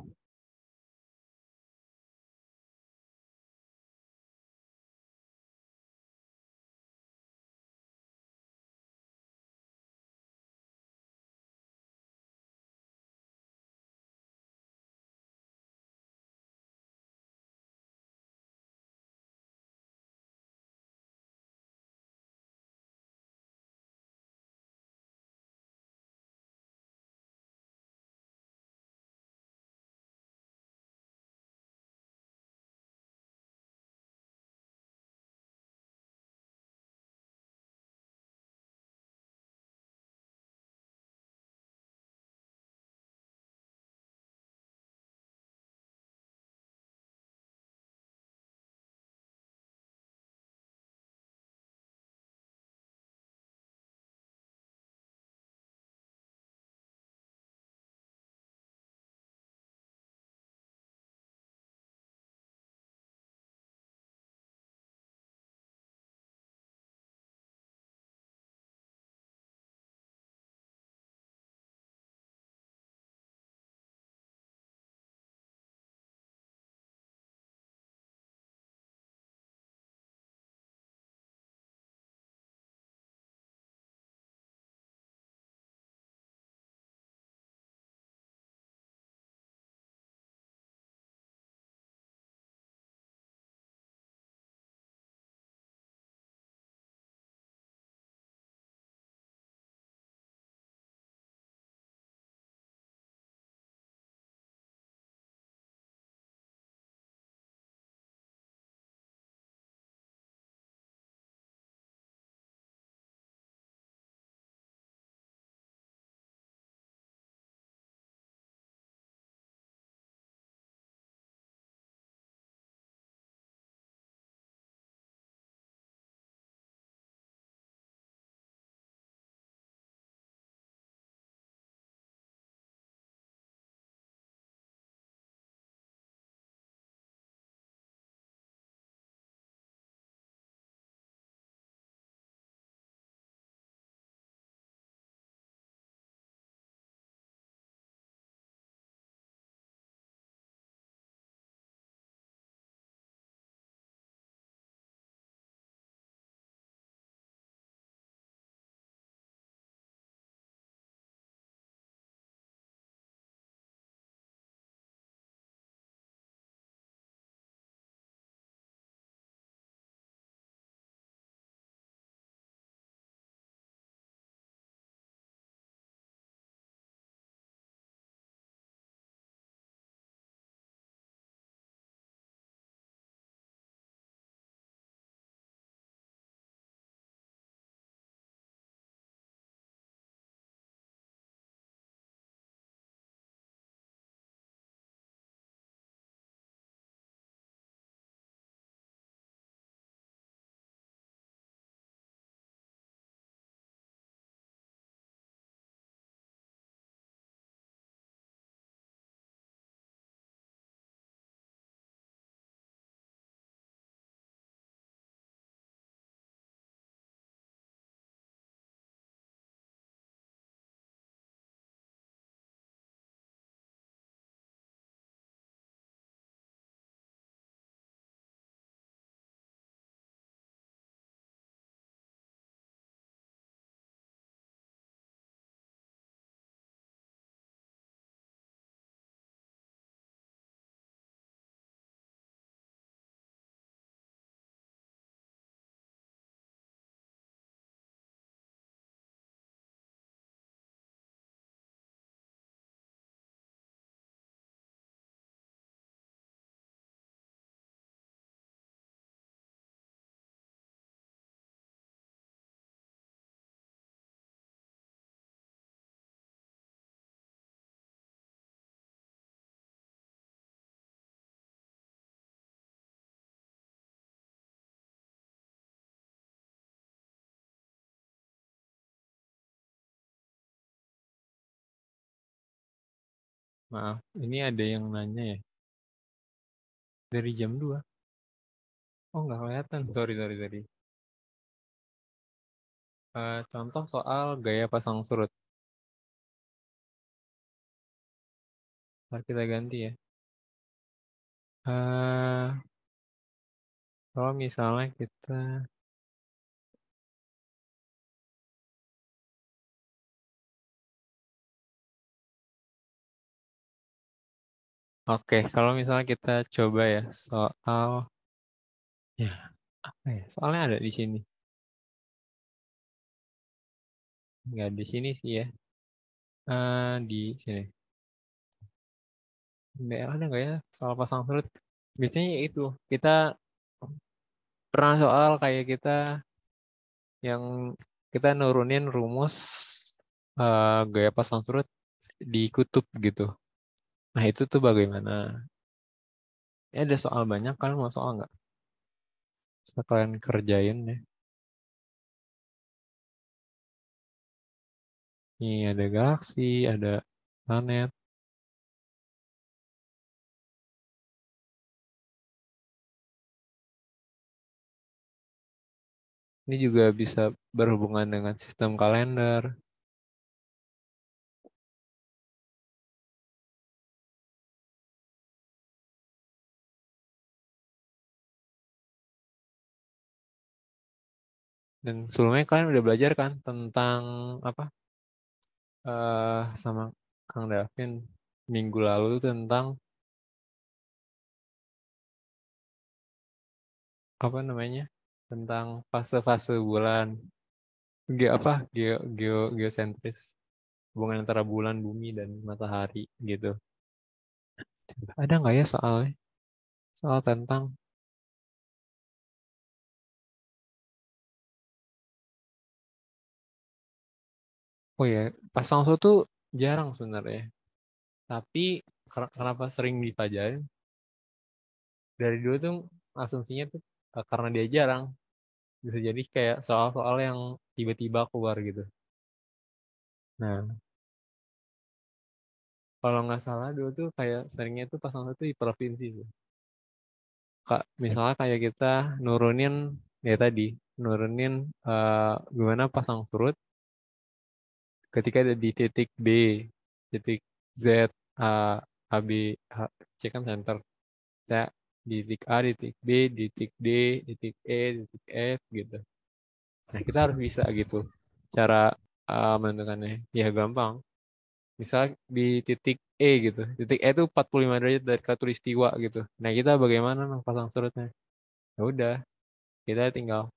Maaf, ini ada yang nanya ya. Dari jam 2. Oh, nggak kelihatan. Sorry. Contoh soal gaya pasang surut. Ntar kita ganti ya. Eh, Kalau misalnya kita... Oke, kalau misalnya kita coba ya soal... Ya, apa ya? Soalnya ada di sini. Nggak di sini sih ya. Di sini. Ada nggak ya soal pasang surut? Biasanya ya itu. Kita pernah soal kayak kita yang kita nurunin rumus gaya pasang surut di kutub gitu. Nah itu tuh bagaimana? Ya ada soal banyak, kalian mau soal nggak? Bisa kalian kerjain ya. Ini ada galaksi, ada planet. Ini juga bisa berhubungan dengan sistem kalender. Dan sebelumnya kalian udah belajar kan tentang apa? Sama Kang Davin minggu lalu tentang apa namanya? Tentang fase-fase bulan. Apa? Geosentris. Hubungan antara bulan, bumi, dan matahari gitu. Ada nggak ya soalnya? Soal tentang, oh ya, pasang surut tuh jarang sebenarnya. Tapi kenapa sering dipelajarin? Dari dulu tuh asumsinya tuh karena dia jarang. Bisa jadi kayak soal-soal yang tiba-tiba keluar gitu. Nah, kalau nggak salah dulu tuh kayak seringnya tuh pasang surut tuh di provinsi tuh. Kak, misalnya kayak kita nurunin, ya tadi, nurunin gimana pasang surut ketika ada di titik B, titik Z, A, A, B, C kan center. Saya di titik A, di titik B, di titik D, di titik E, di titik F gitu. Nah, kita harus bisa gitu. Cara menentukannya. Ya gampang. Misal di titik E gitu. Titik E itu 45 derajat dari khatulistiwa gitu. Nah, kita bagaimana pasang surutnya? Ya udah, kita tinggal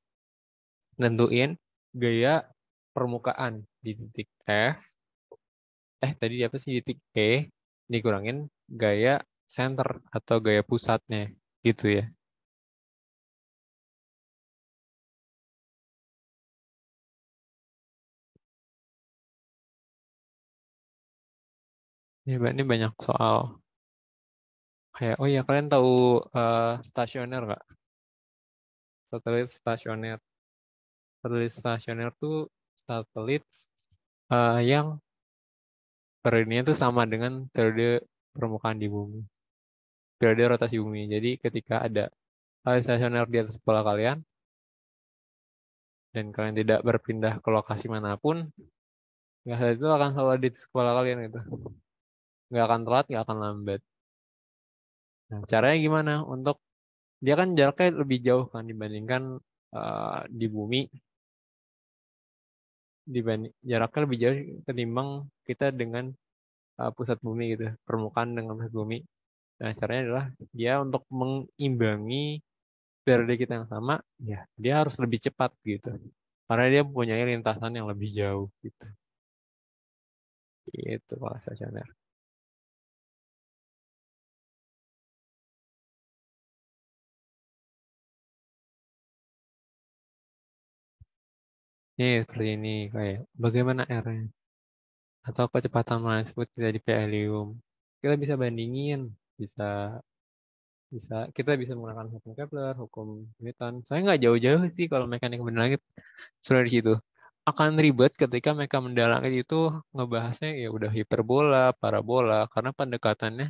nentuin gaya permukaan di titik F. Tadi apa sih di titik E dikurangin gaya center atau gaya pusatnya gitu ya. Ya, ini banyak soal kayak oh ya kalian tahu stasioner nggak? Satelit stasioner. Satelit stasioner tuh satelit yang periodenya tuh sama dengan periode permukaan di bumi, periode rotasi bumi. Jadi ketika ada satelit stasioner di atas kepala kalian dan kalian tidak berpindah ke lokasi manapun, nggak itu akan selalu ada di atas kepala kalian gitu. Nggak akan telat, nggak akan lambat. Nah, caranya gimana? Untuk dia kan jaraknya lebih jauh kan dibandingkan di bumi, dibanding jaraknya lebih jauh ketimbang kita dengan pusat bumi gitu, permukaan dengan pusat bumi. Nah, caranya adalah dia untuk mengimbangi periode kita yang sama, ya dia harus lebih cepat gitu. Karena dia punya lintasan yang lebih jauh gitu. Itu kalau stasioner. Ini seperti ini kayak bagaimana R-nya atau kecepatan mana disebut tidak di helium. Kita bisa bandingin, bisa bisa kita bisa menggunakan hukum Kepler, hukum Newton. Saya nggak jauh-jauh sih kalau mekanik benda langit sudah di situ. akan ribet ketika mereka mendalami itu ngebahasnya ya udah hiperbola, parabola, karena pendekatannya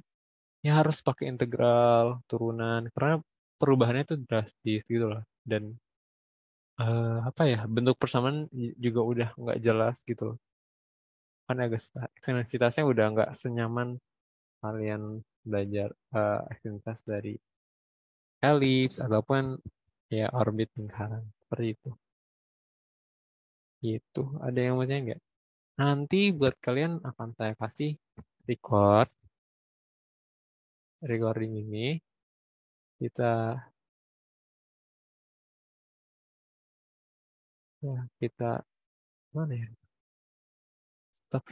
ya harus pakai integral, turunan, karena perubahannya itu drastis gitu loh. Dan apa ya, bentuk persamaan juga udah nggak jelas gitu loh. Kan agak ekstensitasnya udah nggak senyaman kalian belajar ekstensitas dari elips ataupun ya orbit lingkaran seperti itu. Gitu. Ada yang mau tanya nggak? Nanti buat kalian akan saya kasih record recording ini. Kita mana ya? Stop